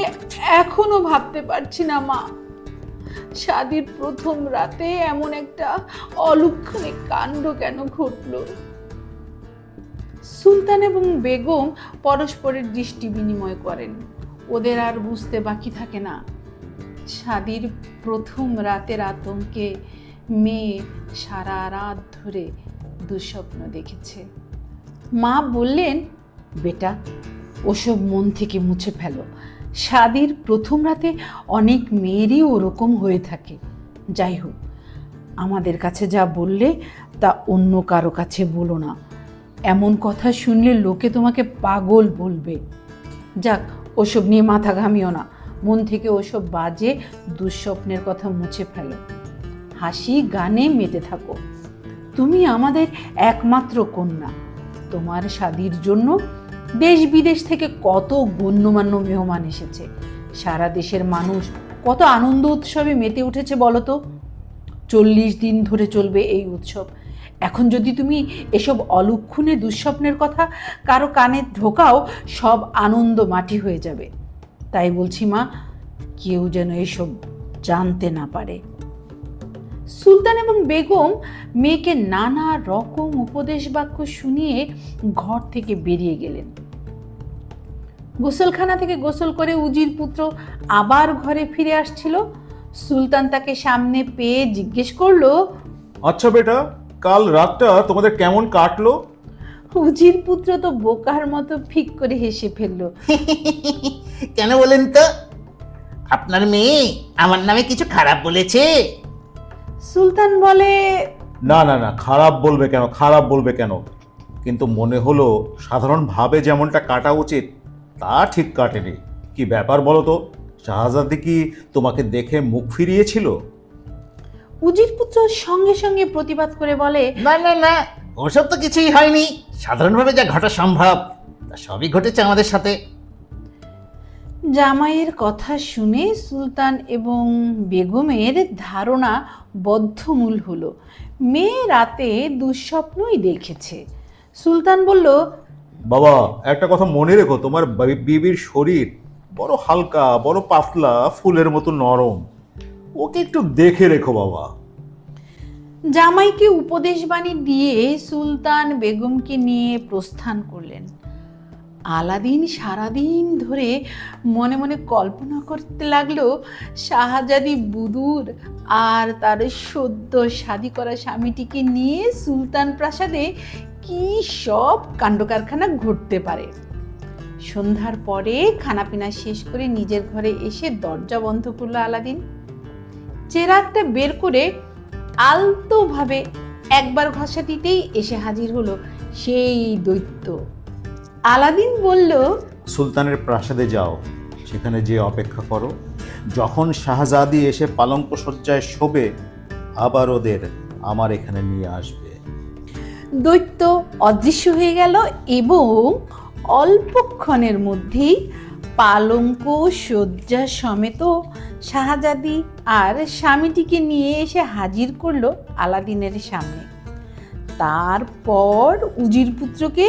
এখনো ভাবতে পারছি না মা, স্বাধীর প্রথম রাতে এমন একটা অলক্ষণিক কাণ্ড কেন ঘটলো। সুলতান এবং বেগম পরস্পরের দৃষ্টি বিনিময় করেন। ওদের আর বুঝতে বাকি থাকে না স্বাধীর প্রথম রাতের আতঙ্কে মেয়ে সারা রাত ধরে দুঃস্বপ্ন দেখেছে। মা বললেন, বেটা, ওসব মন থেকে মুছে ফেলো। স্বাধীর প্রথম রাতে অনেক মেয়েরই ওরকম হয়ে থাকে। যাই হোক, আমাদের কাছে যা বললে তা অন্য কারো কাছে বলো না। এমন কথা শুনলে লোকে তোমাকে পাগল বলবে। যাক, ওসব নিয়ে মাথা ঘামিও না। মন থেকে ওসব বাজে দুঃস্বপ্নের কথা মুছে ফেলো। হাসি গানে মেতে থাকো। তুমি আমাদের একমাত্র কন্যা। তোমার স্বাধীর জন্য দেশ বিদেশ থেকে কত গণ্যমান্য মেহমান এসেছে। সারা দেশের মানুষ কত আনন্দ উৎসবে মেতে উঠেছে বলো তো। 40 দিন ধরে চলবে এই উৎসব। এখন যদি তুমি এসব অলক্ষণে দুঃস্বপ্নের কথা কারো কানে ঢোকাও, সব আনন্দ মাটি হয়ে যাবে। তাই বলছি মা, কেউ যেন এসব জানতে না পারে। সুলতান এবং বেগম মেয়েকে নানা রকম উপদেশ বাক্য শুনিয়ে ঘর থেকে বেরিয়ে গেলেন। গোসলখানা থেকে গোসল করে উজির পুত্র আবার ঘরে ফিরে আসছিল। সুলতান তাকে সামনে পেয়ে জিজ্ঞেস করলো, আচ্ছা বেটা, কাল রাতটা তোমাদের কেমন কাটলো? উজির পুত্র তো বোকার মতো ফিক করে হেসে ফেললো। কেন বলেন তো? আপনার মেয়ে আমার নামে কিছু খারাপ বলেছে? সুলতান বলে, না না না, খারাপ বলবে কেন, খারাপ বলবে কেন? কিন্তু মনে হলো সাধারণভাবে যেমনটা কাটা উচিত তা ঠিক কাটেনি। কি ব্যাপার বলো তো? শাহজাদি কি তোমাকে দেখে মুখ ফিরিয়েছিল? উজির পুত্র সঙ্গে সঙ্গে প্রতিবাদ করে বলে, না না না, ওসব তো কিছুই হয়নি। সাধারণভাবে যা ঘটা সম্ভব তা সবই ঘটেছে আমাদের সাথে। জামাইয়ের কথা শুনে সুলতান এবং বেগমের ধারণা বদ্ধমূল হলো। মেয়ে রাতে দুঃস্বপ্নই দেখেছে। সুলতান বলল, বাবা, একটা কথা মনে রেখো, তোমার বিবির শরীর বড় হালকা, বড় পাতলা, ফুলের মতো নরম। ওকে একটু দেখে রেখো বাবা। জামাইকে উপদেশ বাণী দিয়ে সুলতান বেগমকে নিয়ে প্রস্থান করলেন। আলাদিন সারাদিন ধরে মনে মনে কল্পনা করতে লাগলো শাহজাদি বুদুর আর তার সদ্য শাদী করা স্বামীটিকে নিয়ে সুলতান প্রাসাদে কি সব কাণ্ডকারখানা ঘটতে পারে। সন্ধ্যার পরে খানাপিনা শেষ করে নিজের ঘরে এসে দরজা বন্ধ করলো আলাদিন। চেরাগটা বের করে আলতোভাবে একবার ঘষা দিতেই এসে হাজির হলো সেই দৈত্য। আলাদিন বলল, সুলতানের প্রাসাদে যাও, সেখানে যে অপেক্ষা করো। যখন শাহজাদি এসে পালঙ্ক সজ্জায় শোবে, আবার ওদের আমার এখানে নিয়ে আসবে। দৈত্য অদৃশ্য হয়ে গেল এবং অল্পক্ষণের মধ্যেই পালঙ্ক শয্যা সমেত শাহজাদি আর স্বামীটিকে নিয়ে এসে হাজির করলো আলাদিনের সামনে। তারপর উজির পুত্রকে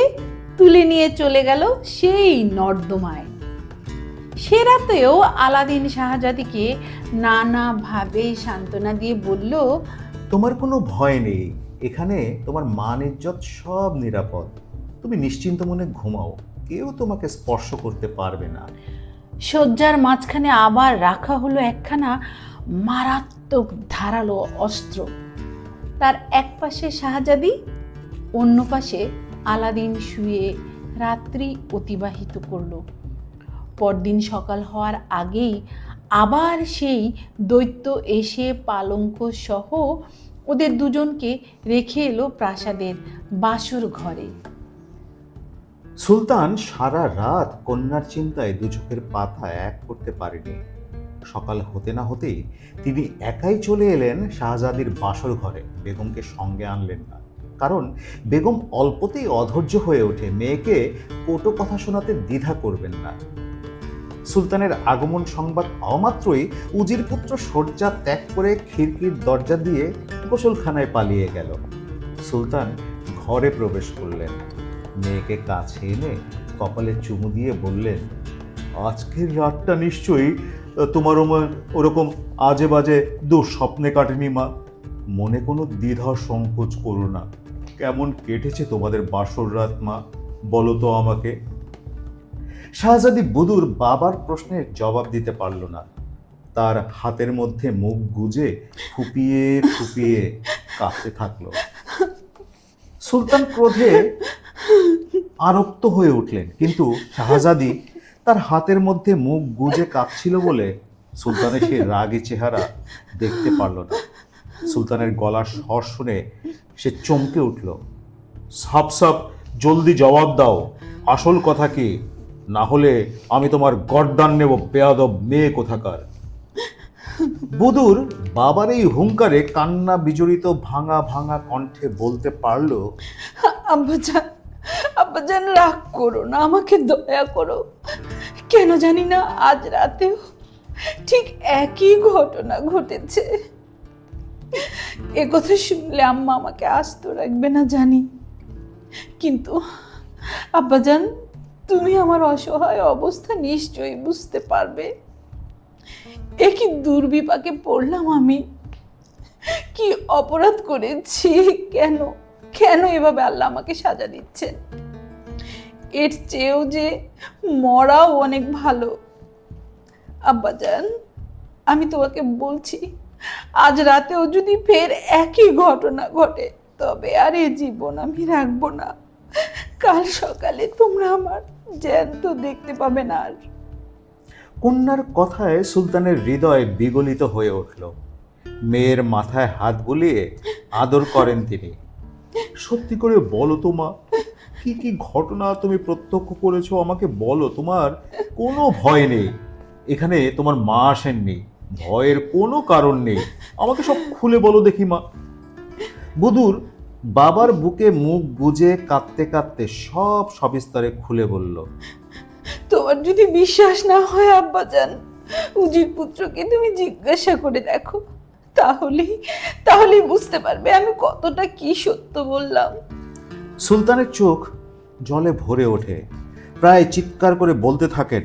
তুলে নিয়ে চলে গেল সেই নর্দমায়। সে রাতেও আলাদিন শাহজাদিকে নানাভাবে সান্ত্বনা দিয়ে বলল, তোমার কোনো ভয় নেই, এখানে তোমার মান ইজ্জত সব নিরাপদ। তুমি নিশ্চিন্ত মনে ঘুমাও, কেউ তোমাকে স্পর্শ করতে পারবে না। শয্যার মাঝখানে আবার রাখা হলো একখানা মারাত্মক ধারালো অস্ত্র। তার এক পাশে শাহজাদি, অন্য পাশে আলাদিন শুয়ে রাত্রি অতিবাহিত করলো। পরদিন সকাল হওয়ার আগেই আবার সেই দৈত্য এসে পালঙ্ক সহ ওদের দুজনকে রেখে এলো প্রাসাদের বাসর ঘরে। সুলতান সারা রাত কন্যার চিন্তায় দু চোখের পাতা এক করতে পারেনি। সকাল হতে না হতেই তিনি একাই চলে এলেন শাহজাদির বাসর ঘরে। বেগমকে সঙ্গে আনলেন না, কারণ বেগম অল্পতেই অধৈর্য হয়ে ওঠে, মেয়েকে কটু কথা শোনাতে দ্বিধা করবেন না। সুলতানের আগমন সংবাদ পাওয়া মাত্রই উজির পুত্র শয্যা ত্যাগ করে খিড়কির দরজা দিয়ে গোসলখানায় পালিয়ে গেল। সুলতান ঘরে প্রবেশ করলেন, মেয়েকে কাছে এনে কপালে চুমু দিয়ে বললেন, আজকের রাতটা নিশ্চয়ই তোমার ওরকম আজে বাজে দুঃস্বপ্নে কাটেনি মা। মনে কোনো দ্বিধা সংকোচ করো না। কেমন কেটেছে তোমাদের বাসর রাত মা, বলো তো আমাকে। শাহজাদি বুদুর বাবার প্রশ্নের জবাব দিতে পারল না। তার হাতের মধ্যে মুখ গুজে ফুপিয়ে ফুপিয়ে কাঁপতে থাকলো। সুলতান ক্রোধে আরক্ত হয়ে উঠলেন, কিন্তু শাহজাদি তার হাতের মধ্যে মুখ গুজে কাঁপছিল বলে সুলতানের সেই রাগী চেহারা দেখতে পারল না। সুলতানের গলার স্বর শুনে সে চমকে উঠল। সাপ সাপ জলদি জবাব দাও, আসল কথা কি, না হলে আমি তোমার গর্দান নেব, বেয়াদব মেয়ে কোথাকার। বুদুর বাবার এই হুঙ্কারে কান্না বিজড়িত ভাঙা ভাঙা কণ্ঠে বলতে পারল, আব্বাজান, আব্বাজান রাগ করো না, আমাকে দয়া করো। কেন জানি না আজ রাতেও ঠিক একই ঘটনা ঘটেছে। এ কথা শুনলে আম্মা আমাকে আস্ত রাখবে না জানি, কিন্তু আব্বাজান তুমি আমার অসহায় অবস্থা নিশ্চয়ই বুঝতে পারবে। এ কি দুর্বিপাকে পড়লাম আমি, কি অপরাধ করেছি, কেন কেন এভাবে আল্লাহ আমাকে সাজা দিচ্ছেন। এর চেয়েও যে মরাও অনেক ভালো। আব্বাজান আমি তোমাকে বলছি, আজ রাতেও যদি ফের একই ঘটনা ঘটে তবে আর এ জীবন আমি রাখবো না। কাল সকালে তোমরা আমার জ্যান্ত দেখতে পাবে না আর। কন্যার কথায় সুলতানের হৃদয় বিগলিত হয়ে উঠল। মেয়ের মাথায় হাত বুলিয়ে আদর করেন তিনি। সত্যি করে বলো তো মা, কি কি ঘটনা তুমি প্রত্যক্ষ করেছো আমাকে বলো। তোমার কোনো ভয় নেই, এখানে তোমার মা আসেননি, ভয়ের কোনো কারণ নেই, আমাকে সব খুলে বলো দেখি মা। বুদুর বাবার বুকে মুখ গুজে কাঁদতে কাঁদতে সব সবিস্তারে খুলে বলল। তোমার যদি বিশ্বাস না হয় আব্বাজান, উজির পুত্রকে তুমি জিজ্ঞাসা করে দেখো, তাহলেই বুঝতে পারবে আমি কতটা কি সত্য বললাম। সুলতানের চোখ জলে ভরে ওঠে, প্রায় চিৎকার করে বলতে থাকেন,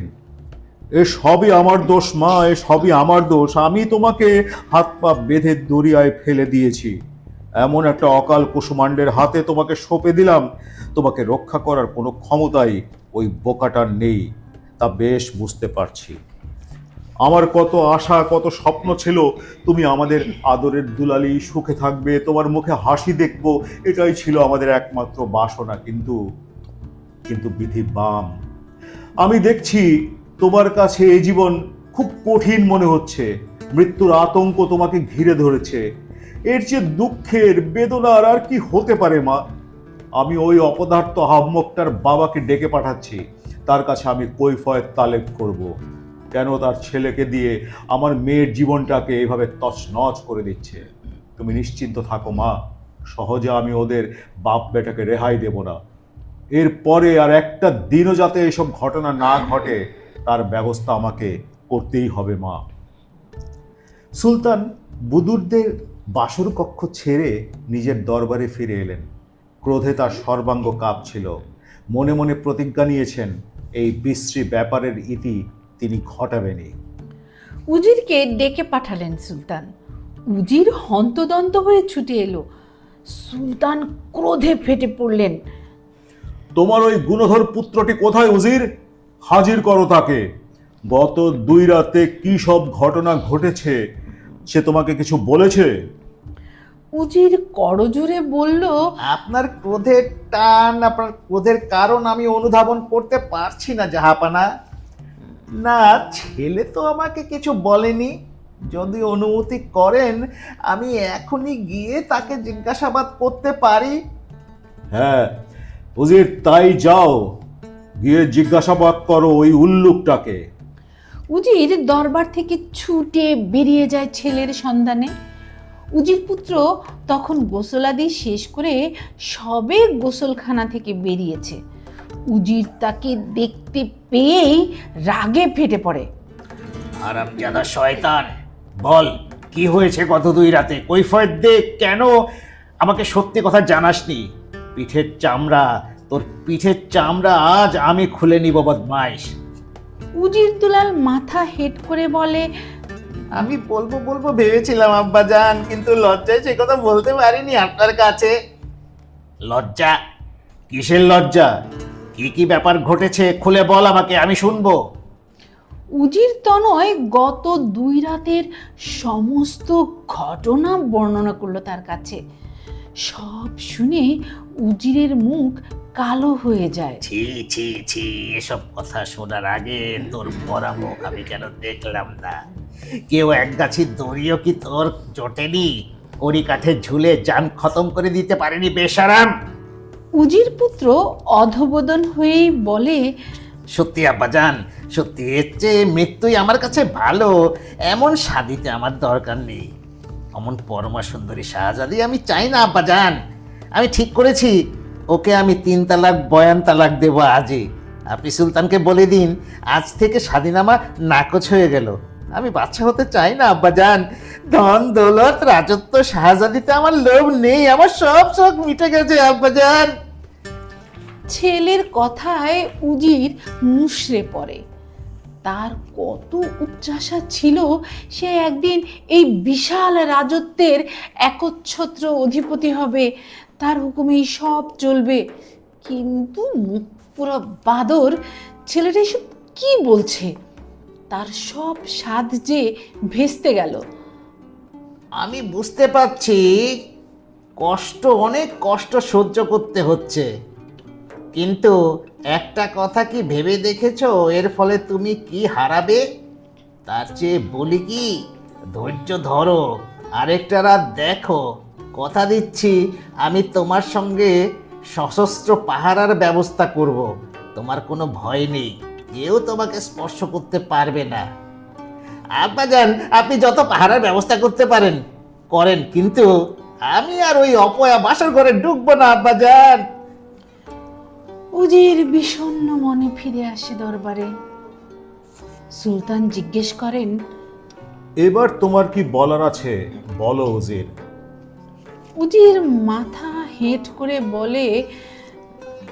এ সবই আমার দোষ মা, এ সবই আমার দোষ। আমি তোমাকে হাত পা বেঁধে দরিয়ায় ফেলে দিয়েছি, এমন একটা অকাল কুসুমাণ্ডের হাতে তোমাকে সঁপে দিলাম, তোমাকে রক্ষা করার কোনো ক্ষমতাই ওই বোকাটার নেই, তা বেশ বুঝতে পারছি। আমার কত আশা, কত স্বপ্ন ছিল তুমি আমাদের আদরের দুলালি, সুখে থাকবে, তোমার মুখে হাসি দেখবো, এটাই ছিল আমাদের একমাত্র বাসনা। কিন্তু কিন্তু বিধি বাম। আমি দেখছি তোমার কাছে এই জীবন খুব কঠিন মনে হচ্ছে। মৃত্যুর আতঙ্ক তোমাকে ঘিরে ধরেছে। এর চেয়ে দুঃখের, বেদনার আর কি হতে পারে মা? আমি ওই অপদার্থ হাবমোক্তার বাবাকে ডেকে পাঠাচ্ছি। তার কাছে আমি কৈফিয়ত তালেব করব। কেন তার ছেলেকে দিয়ে আমার মেয়ের জীবনটাকে এভাবে তছনছ করে দিচ্ছে। তুমি নিশ্চিন্ত থাকো মা, সহজে আমি ওদের বাপ বেটাকে রেহাই দেব না। এরপরে আর একটা দিনও যাতে এসব ঘটনা না ঘটে তার ব্যবস্থা আমাকে করতেই হবে মা। সুলতান বুদুরদের বাসর কক্ষ ছেড়ে নিজের দরবারে ফিরে এলেন। ক্রোধে তার সর্বাঙ্গ কাঁপছিল। মনে মনে প্রতিজ্ঞা নিয়েছেন এই বিশ্রী ব্যাপারের ইতি তিনি ঘটাবেনই। উজিরকে ডেকে পাঠালেন সুলতান। উজির হন্তদন্ত হয়ে ছুটে এলো। সুলতান ক্রোধে ফেটে পড়লেন। তোমার ওই গুণধর পুত্রটি কোথায় উজির? হাজির করো তাকে। গত 2 রাতে কি সব ঘটনা ঘটেছে সে তোমাকে কিছু বলেছে? উজির করজোরে বলল, আপনার ক্রোধের টান, আপনার ক্রোধের কারণ আমি অনুধাবন করতে পারছি না জাহাপানা। না, ছেলে তো আমাকে কিছু বলেনি। যদি অনুমতি করেন আমি এখনই গিয়ে তাকে জিজ্ঞাসাবাদ করতে পারি। হ্যাঁ উজির, তাই যাও, গিয়ে জিজ্ঞাসাবাদ করো ওই উল্লুকটাকে। উজির দরবার থেকে ছুটে বেরিয়ে যায় ছেলের সন্ধানে। উজির পুত্র তখন গোসলাদি শেষ করে সবে গোসলখানা থেকে বেরিয়েছে। উজির তাকে দেখতে পেয়েই রাগে ফেটে পড়ে। হারামজাদা শয়তান, বল কি হয়েছে গত 2 রাতে? কৈফিয়ত দে। কেন আমাকে সত্যি কথা জানাসনি? পিঠের চামড়া, তোর পিঠের চামড়া আজ আমি খুলে নিব বদমাইশ। উজির দুলাল মাথা হেট করে বলে, আমি বলবো ভেবেছিলাম আব্বাজান, কিন্তু লজ্জায় সে কথা বলতে পারিনি আপনার কাছে। লজ্জা? কিসের লজ্জা? কি ব্যাপার ঘটেছে খুলে বল আমাকে, আমি শুনবো। উজির তনয় গত 2 রাতের সমস্ত ঘটনা বর্ণনা করলো তার কাছে। সব শুনে উজিরের মুখ কালো হয়ে যায়। ছি ছি ছি, এসব কথা শোনার আগে তোর মরা মুখ আমি কেন দেখলাম না? কেউ এক গাছির দড়িও কি তোর জোটেনি? কড়ি কাঠে ঝুলে জান খতম করে দিতে পারেনি বেশারাম? উজির পুত্র অধবোদন হয়েই বলে, সত্যি আব্বাজান, সত্যি, এর চেয়ে মৃত্যুই আমার কাছে ভালো। এমন শাদিতে আমার দরকার নেই। অমন পরমা সুন্দরী শাহজাদি আমি চাই না আব্বাজান। আমি ঠিক করেছি, ওকে আমি 3 তালাক বয়ান তালাক দেবো আজই। আপনি সুলতানকে বলে দিন আজ থেকে স্বাধীনামা নাকচ হয়ে গেল। আমি বাচ্চা হতে চাই না আব্বাজান। ধন দৌলত রাজত্ব শাহজাদিতে আমার লোভ নেই। আমার সব শখ মিটে গেছে আব্বাজান। ছেলের কথায় উজির মুষড়ে পড়ে। তার কত উচ্চাশা ছিল সে একদিন এই বিশাল রাজত্বের একচ্ছত্র অধিপতি হবে, তার হুকুমেই সব চলবে। কিন্তু মুখ পুরো বাদর, ছেলেটা এসব কি বলছে? তার সব স্বাদ যে ভেস্তে গেল। আমি বুঝতে পারছি কষ্ট, অনেক কষ্ট সহ্য করতে হচ্ছে, কিন্তু একটা কথা কি ভেবে দেখেছো এর ফলে তুমি কি হারাবে? তার চেয়ে বলি কি, ধৈর্য ধরো, আরেকটা রাত দেখো। কথা দিচ্ছি আমি তোমার সঙ্গে সশস্ত্র পাহারার ব্যবস্থা করব। তোমার কোনো ভয় নেই, কেউ তোমাকে স্পর্শ করতে পারবে না। আব্বাজান, আপনি যত পাহারার ব্যবস্থা করতে পারেন করেন, কিন্তু আমি আর ওই অপয়া বাসর ঘরে ঢুকবো না আব্বাজান। উজির বিষণ্ণ মনে ফিরে আসে দরবারে। সুলতান জিজ্ঞেস করেন, এবার তোমার কি বলার আছে বলো উজির। উজির মাথা হেঁট করে বলে,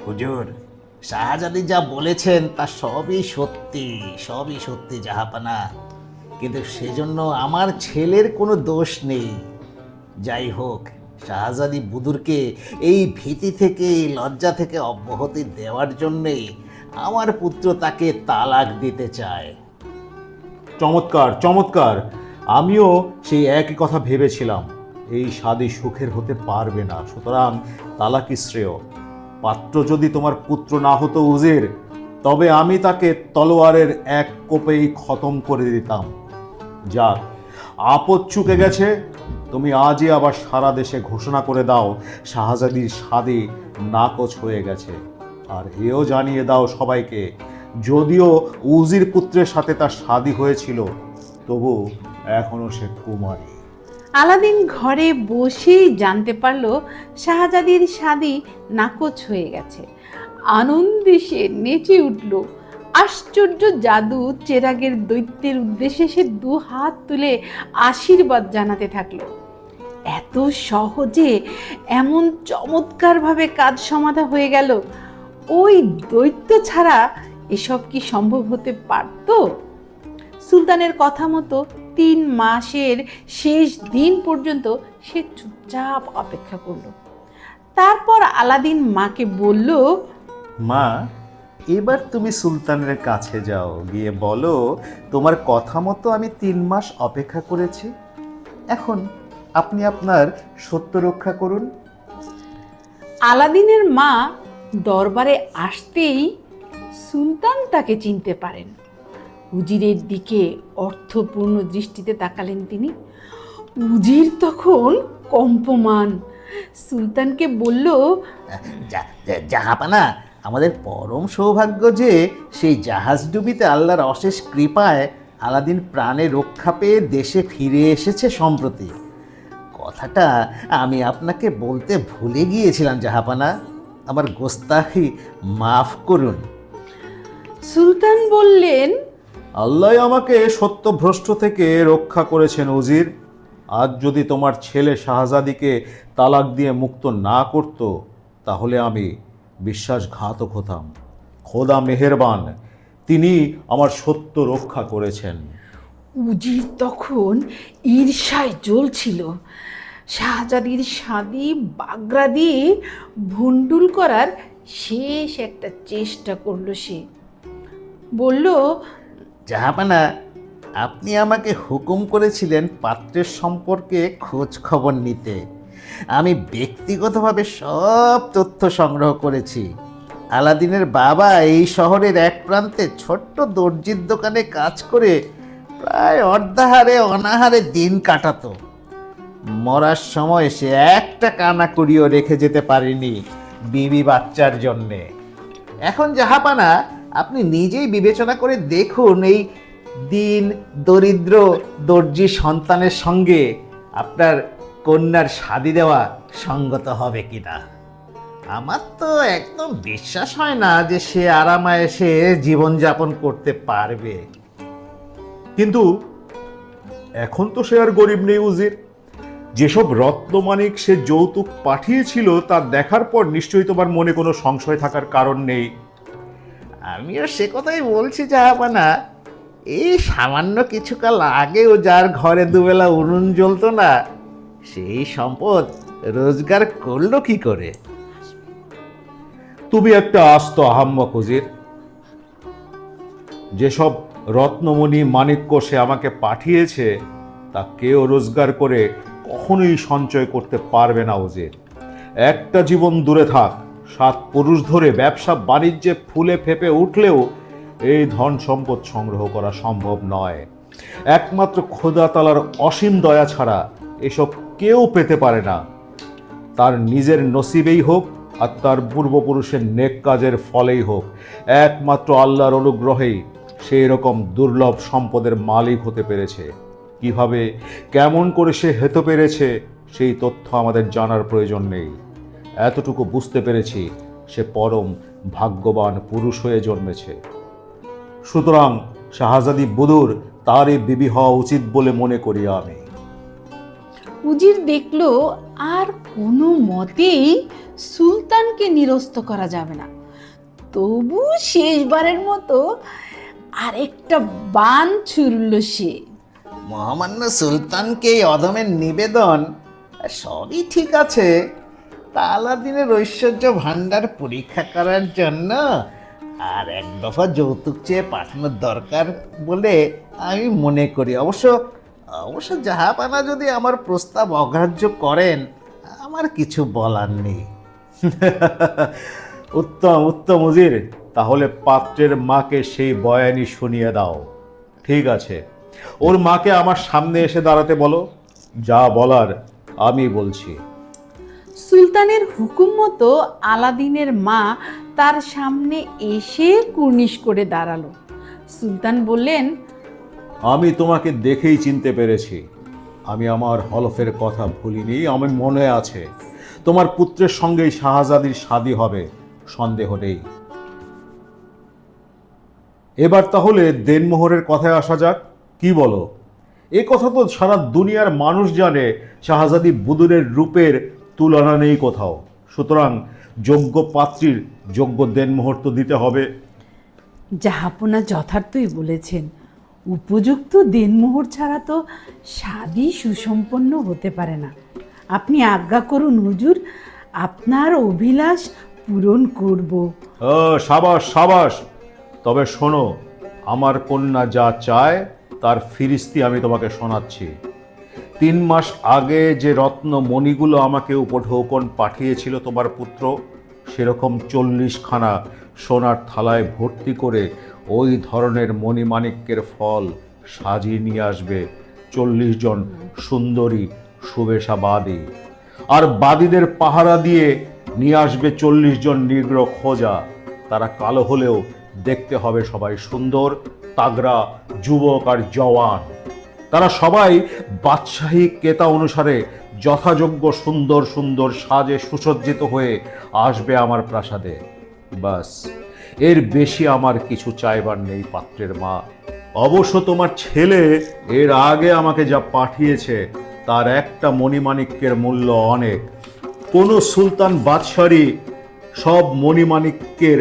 হুজুর, শাহজাদি যা বলেছেন তা সবই সত্যি, সবই সত্যি জাহাপানা, কিন্তু সেজন্য আমার ছেলের কোনো দোষ নেই। যাই হোক, শাহজাদি বুদুরকে এই ভীতি থেকে, এই লজ্জা থেকে অব্যাহতি দেওয়ার জন্যেই আমার পুত্র তাকে তালাক দিতে চায়। চমৎকার চমৎকার, আমিও সেই একই কথা ভেবেছিলাম। এই শাদী সুখের হতে পারবে না, সুতরাং তালাকই শ্রেয়। পাত্র যদি তোমার পুত্র না হতো উজির, তবে আমি তাকে তলোয়ারের এক কোপেই খতম করে দিতাম। যাক, আপদ চুকে গেছে। তুমি আজই আবার সারা দেশে ঘোষণা করে দাও শাহজাদির শাদী নাকচ হয়ে গেছে। আর এও জানিয়ে দাও সবাইকে, যদিও উজির পুত্রের সাথে তার শাদী হয়েছিল, তবু এখনো সে কুমারী। আলাদিন ঘরে বসেই জানতে পারল শাহজাদির শাদী নাকচ হয়ে গেছে। আনন্দে সে নেচে উঠল। আশ্চর্য জাদু চেরাগের দৈত্যের উদ্দেশ্যে সে দু হাত তুলে আশীর্বাদ জানাতে থাকলো। এত সহজে এমন চমৎকারভাবে কাজ সমাধা হয়ে গেল। ওই দৈত্য ছাড়া এসব কি সম্ভব হতে পারত? সুলতানের কথা মতো 3 মাসের শেষ দিন পর্যন্ত সে চুপচাপ অপেক্ষা করলো। তারপর আলাদিন মাকে বলল, মা, এবার তুমি সুলতানের কাছে যাও, গিয়ে বলো তোমার কথা মতো আমি 3 মাস অপেক্ষা করেছি। এখন আপনি আপনার সত্য রক্ষা করুন। আলাদিনের মা দরবারে আসতেই সুলতান তাকে চিনতে পারেন। উজিরের দিকে অর্থপূর্ণ দৃষ্টিতে তাকালেন তিনি। উজির তখন কম্পমান। সুলতানকে বলল, জাহাপানা, আমাদের পরম সৌভাগ্য যে সেই জাহাজডুবিতে আল্লাহর অশেষ কৃপায় আলাদিন প্রাণে রক্ষা পেয়ে দেশে ফিরে এসেছে সম্প্রতি। কথাটা আমি আপনাকে বলতে ভুলে গিয়েছিলাম জাহাপানা, আমার গোস্তাখি মাফ করুন। সুলতান বললেন, আল্লাহ আমাকে সত্যভ্রষ্ট থেকে রক্ষা করেছেন উজির। আজ যদি তোমার ছেলে শাহজাদিকে তালাক দিয়ে মুক্ত না করত, তাহলে আমি বিশ্বাসঘাতক হতাম। খোদা মেহেরবান, তিনি আমার সত্য রক্ষা করেছেন। উজির তখন ঈর্ষায় জ্বলছিল। শাহজাদির শাদী বাগড়া দিয়ে ভণ্ডুল করার শেষ একটা চেষ্টা করলো সে। বলল, জাহাপানা, আপনি আমাকে হুকুম করেছিলেন পাত্রের সম্পর্কে খোঁজ খবর নিতে। আমি ব্যক্তিগতভাবে সব তথ্য সংগ্রহ করেছি। আলাদিনের বাবা এই শহরের এক প্রান্তে ছোট্ট দর্জির দোকানে কাজ করে প্রায় অর্ধাহারে অনাহারে দিন কাটাতো। মরার সময় সে একটা কানা করিও রেখে যেতে পারেনি বিবি বাচ্চার জন্যে। এখন জাহাপানা, আপনি নিজেই বিবেচনা করে দেখুন, এই দিন দরিদ্র দর্জি সন্তানের সঙ্গে আপনার কন্যার শাদী দেওয়া সঙ্গত হবে কিনা। আমার তো একদম বিশ্বাস হয় না যে সে আরামায়েশে জীবনযাপন করতে পারবে। কিন্তু এখন তো সে আর গরিব নেই উজির। যেসব রত্নমানিক সে যৌতুক পাঠিয়েছিল তা দেখার পর নিশ্চয়ই তোমার মনে কোনো সংশয় থাকার কারণ নেই। আমিও সে কথাই বলছি জাহাপানা। এই সামান্য কিছুকাল আগেও যার ঘরে দুবেলা উনুন জ্বলতো না, সেই সম্পদ রোজগার করলো কি করে? তুমি একটা আস্ত আহাম্মক উজির। যেসব রত্নমণি মাণিক্য সে আমাকে পাঠিয়েছে তা কেউ রোজগার করে কখনোই সঞ্চয় করতে পারবে না উজির। একটা জীবন দূরে থাক, 7 পুরুষ ধরে ব্যবসা বাণিজ্যে ফুলে ফেপে উঠলেও এই ধন সম্পদ সংগ্রহ করা সম্ভব নয়। একমাত্র খোদা তাআলার অসীম দয়া ছাড়া এসব কেউ পেতে পারে না। তার নিজের নসিবেই হোক আর তার পূর্বপুরুষের নেক কাজের ফলেই হোক, একমাত্র আল্লাহর অনুগ্রহেই সেই রকম দুর্লভ সম্পদের মালিক হতে পেরেছে। কিভাবে, কেমন করে সে হতে পেরেছে সেই তথ্য আমাদের জানার প্রয়োজন নেই। এতটুকু বুঝতে পেরেছি, সে পরম ভাগ্যবান পুরুষ হয়ে জন্মেছে। সুতরাং শাহজাদি বুদুর তারই বিবি হওয়া উচিত বলে মনে করি আমি। উজির দেখল আর কোনো মতেই সুলতানকে নিরস্ত করা যাবে না। তবু শেষবারের মতো আরেকটা বান ছুড়ল সে। মহামান্য সুলতানকে এই অধমের নিবেদন সবই ঠিক আছে। তা আলাদিনের ঐশ্বর্য ভাণ্ডার পরীক্ষা করার জন্য আর এক দফা যৌতুক চেয়ে পাঠানোর দরকার বলে আমি মনে করি। অবশ্য অবশ্য জাহাপানা যদি আমার প্রস্তাব অগ্রাহ্য করেন, আমার কিছু বলার নেই। উত্তম উত্তম উজির, তাহলে পাত্রের মাকে সেই বয়ানি শুনিয়ে দাও। ঠিক আছে, ওর মাকে আমার সামনে এসে দাঁড়াতে বলো, যা বলার আমি বলছি। সুলতানের হুকুম মতো আলাদিনের মা তার সামনে এসে কুর্নিশ করে দাঁড়ালো। সুলতান বললেন, আমি তোমাকে দেখেই চিনতে পেরেছি। আমি আমার হলফের কথা ভুলিনি, আমার মনে আছে তোমার পুত্রের সঙ্গেই শাহজাদির শাদী হবে, সন্দেহ নেই। এবার তাহলে দেনমোহরের কথায় আসা যাক, কি বলো? এ কথা তো সারা দুনিয়ার মানুষ জানে, শাহজাদি বুদুরের রূপের তুলনা নেই কোথাও। সুতরাং যোগ্য পাত্রীর যোগ্য দেনমোহর তো দিতে হবে। জাহাপনা যথার্থই বলেছেন, উপযুক্ত দেনমোহর ছাড়া তো শাদী সুসম্পন্ন হতে পারে না। আপনি আজ্ঞা করুন হুজুর, আপনার অভিলাষ পূরণ করব। ও সাবাস সাবাস। তবে শোনো, আমার কন্যা যা চায় তার ফিরিস্তি আমি তোমাকে শোনাচ্ছি। 3 মাস আগে যে রত্ন মণিগুলো আমাকে উপঢৌকন পাঠিয়েছিল তোমার পুত্র, সেরকম 40খানা সোনার থালায় ভর্তি করে ওই ধরনের মণিমাণিক্যের ফল সাজিয়ে নিয়ে আসবে 40 জন সুন্দরী সুবেশাবাদী। আর বাদীদের পাহারা দিয়ে নিয়ে আসবে 40 জন নিগ্র খোঁজা। তারা কালো হলেও দেখতে হবে সবাই সুন্দর, তাগড়া, যুবক আর জওয়ান। তারা সবাই বাদশাহী কেতা অনুসারে যথাযোগ্য সুন্দর সুন্দর সাজে সুসজ্জিত হয়ে আসবে আমার প্রাসাদে। বাস, এর বেশি আমার কিছু চাইবার নেই পাত্রের মা। অবশ্য তোমার ছেলে এর আগে আমাকে যা পাঠিয়েছে তার একটা মণিমাণিক্যের মূল্য অনেক। কোনো সুলতান বাদশাহী সব মণিমাণিক্যের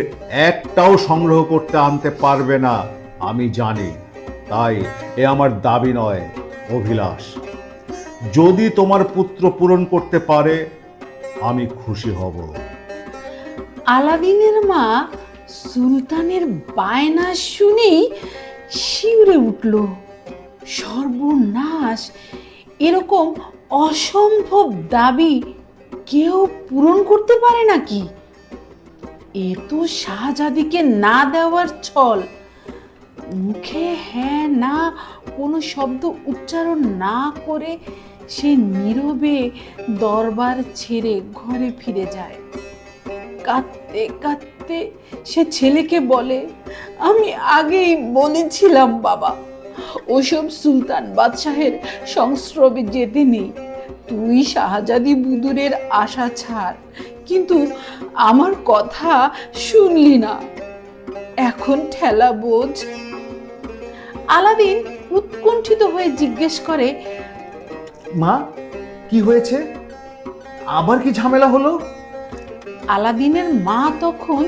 একটাও সংগ্রহ করতে আনতে পারবে না, আমি জানি। তাই এ আমার দাবি নয়, অভিলাষ। যদি তোমার পুত্র পূরণ করতে পারে আমি খুশি হব। আলাদিনের মা সুলতানের বায়না শুনেই শিউরে উঠল। সর্বনাশ! এরকম অসম্ভব দাবি কেউ পূরণ করতে পারে নাকি? এ তো শাহজাদিকে না দেওয়ার ছল। মুখে হ্যাঁ না কোনো শব্দ উচ্চারণ না করে সে নীরবে দরবার ছেড়ে ঘরে ফিরে যায়। কাঁদতে কাঁদতে সে ছেলেকে বলে, আমি আগেই বলেছিলাম বাবা, ওসব সুলতান বাদশাহের সংস্রবে যেতে নেই। তুই শাহজাদি বুদুরের আশা ছাড়, কিন্তু আমার কথা শুনলি না। এখন ঠেলা বোঝ। আলাদিন উৎকণ্ঠিত হয়ে জিজ্ঞেস করে, মা, কি হয়েছে? আবার কি ঝামেলা হলো? আলাদিনের মা তখন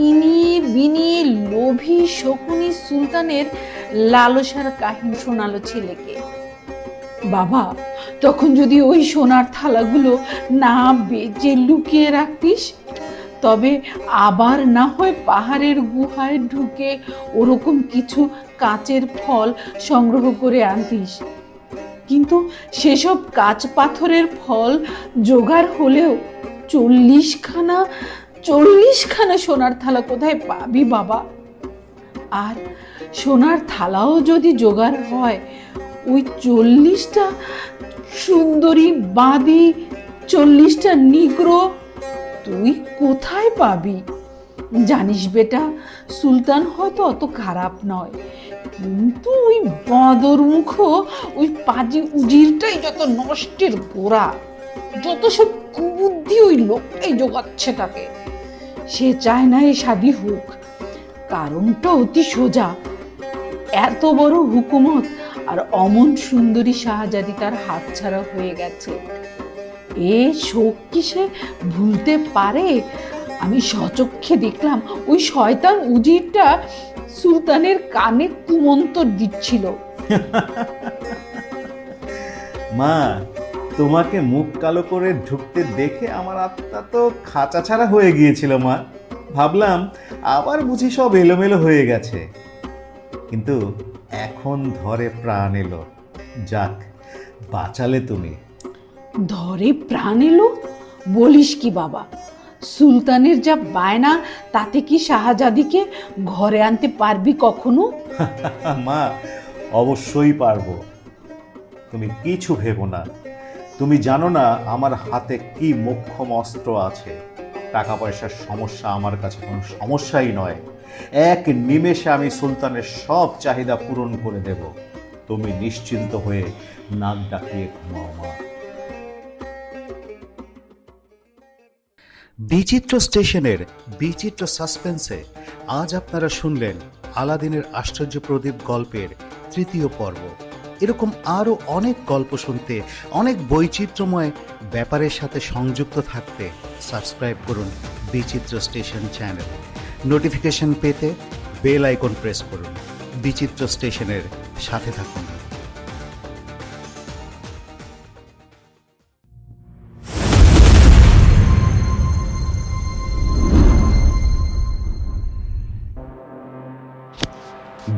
ইনিয়ে বিনিয়ে লোভী শকুনি সুলতানের লালসার কাহিনী শোনালো ছেলেকে। বাবা, তখন যদি ওই সোনার থালাগুলো না বেচে লুকিয়ে রাখতিস, তবে আবার না হয় পাহাড়ের গুহায় ঢুকে ওরকম কিছু কাচের ফল সংগ্রহ করে আনতিস। কিন্তু সেসব কাচ পাথরের ফল জোগাড় হলেও 40খানা সোনার থালা কোথায় পাবি বাবা? আর সোনার থালাও যদি জোগাড় হয়, ওই 40টা সুন্দরী বাঁধি, 40টা নিগ্র তুই কোথায় পাবি? জানিস বেটা, সুলতান হয়তো অত খারাপ নয়, কিন্তু ওই বাঁদর মুখ, ওই পাজি উজিরটাই যত নষ্টের গোড়া। যত সব কুবুদ্ধি ওই লোকটাই জোগাচ্ছে তাকে। সে চায় না এই শাদী হোক। কারণটা অতি সোজা। এত বড় হুকুমত আর অমন সুন্দরী শাহজাদি তার হাতছাড়া হয়ে গেছে। এ শোক কি সে ভুলতে পারে? আমি স্বচক্ষে দেখলাম ওই শয়তান উজিরটা সুলতানের কানে কুমন্তর দিচ্ছিল। মা, তোমাকে মুখ কালো করে ঢুকতে দেখে আমার আত্মা তো খাঁচা ছাড়া হয়ে গিয়েছিল। মা, ভাবলাম আবার বুঝি সব এলোমেলো হয়ে গেছে, কিন্তু এখন ধরে প্রাণ এলো। যাক, বাঁচালে তুমি। ধরে প্রাণ এলো বলিস কি বাবা? সুলতানের যা বায়না, তাতে কি শাহজাদিকে ঘরে আনতে পারবি কখনো? মা, অবশ্যই পারবো। তুমি কিছু ভেবো না। তুমি জানো না আমার হাতে কি মোক্ষম অস্ত্র আছে। টাকা পয়সার সমস্যা আমার কাছে কোনো সমস্যাই নয়। এক নিমেষে আমি সুলতানের সব চাহিদা পূরণ করে দেব। তুমি নিশ্চিন্ত হয়ে নাক ডাকিয়ে ঘুমাও মা। বিচিত্র স্টেশনের বিচিত্র সাসপেন্সে আজ আপনারা শুনলেন আলাদিনের আশ্চর্য প্রদীপ গল্পের 3য় পর্ব। এরকম আরও অনেক গল্প শুনতে, অনেক বৈচিত্র্যময় ব্যাপারের সাথে সংযুক্ত থাকতে সাবস্ক্রাইব করুন বিচিত্র স্টেশন চ্যানেল। নোটিফিকেশন পেতে বেল আইকন প্রেস করুন। বিচিত্র স্টেশনের সাথে থাকুন।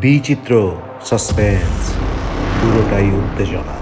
বিচিত্র সাসপেন্স, পুরোটাই উত্তেজনা।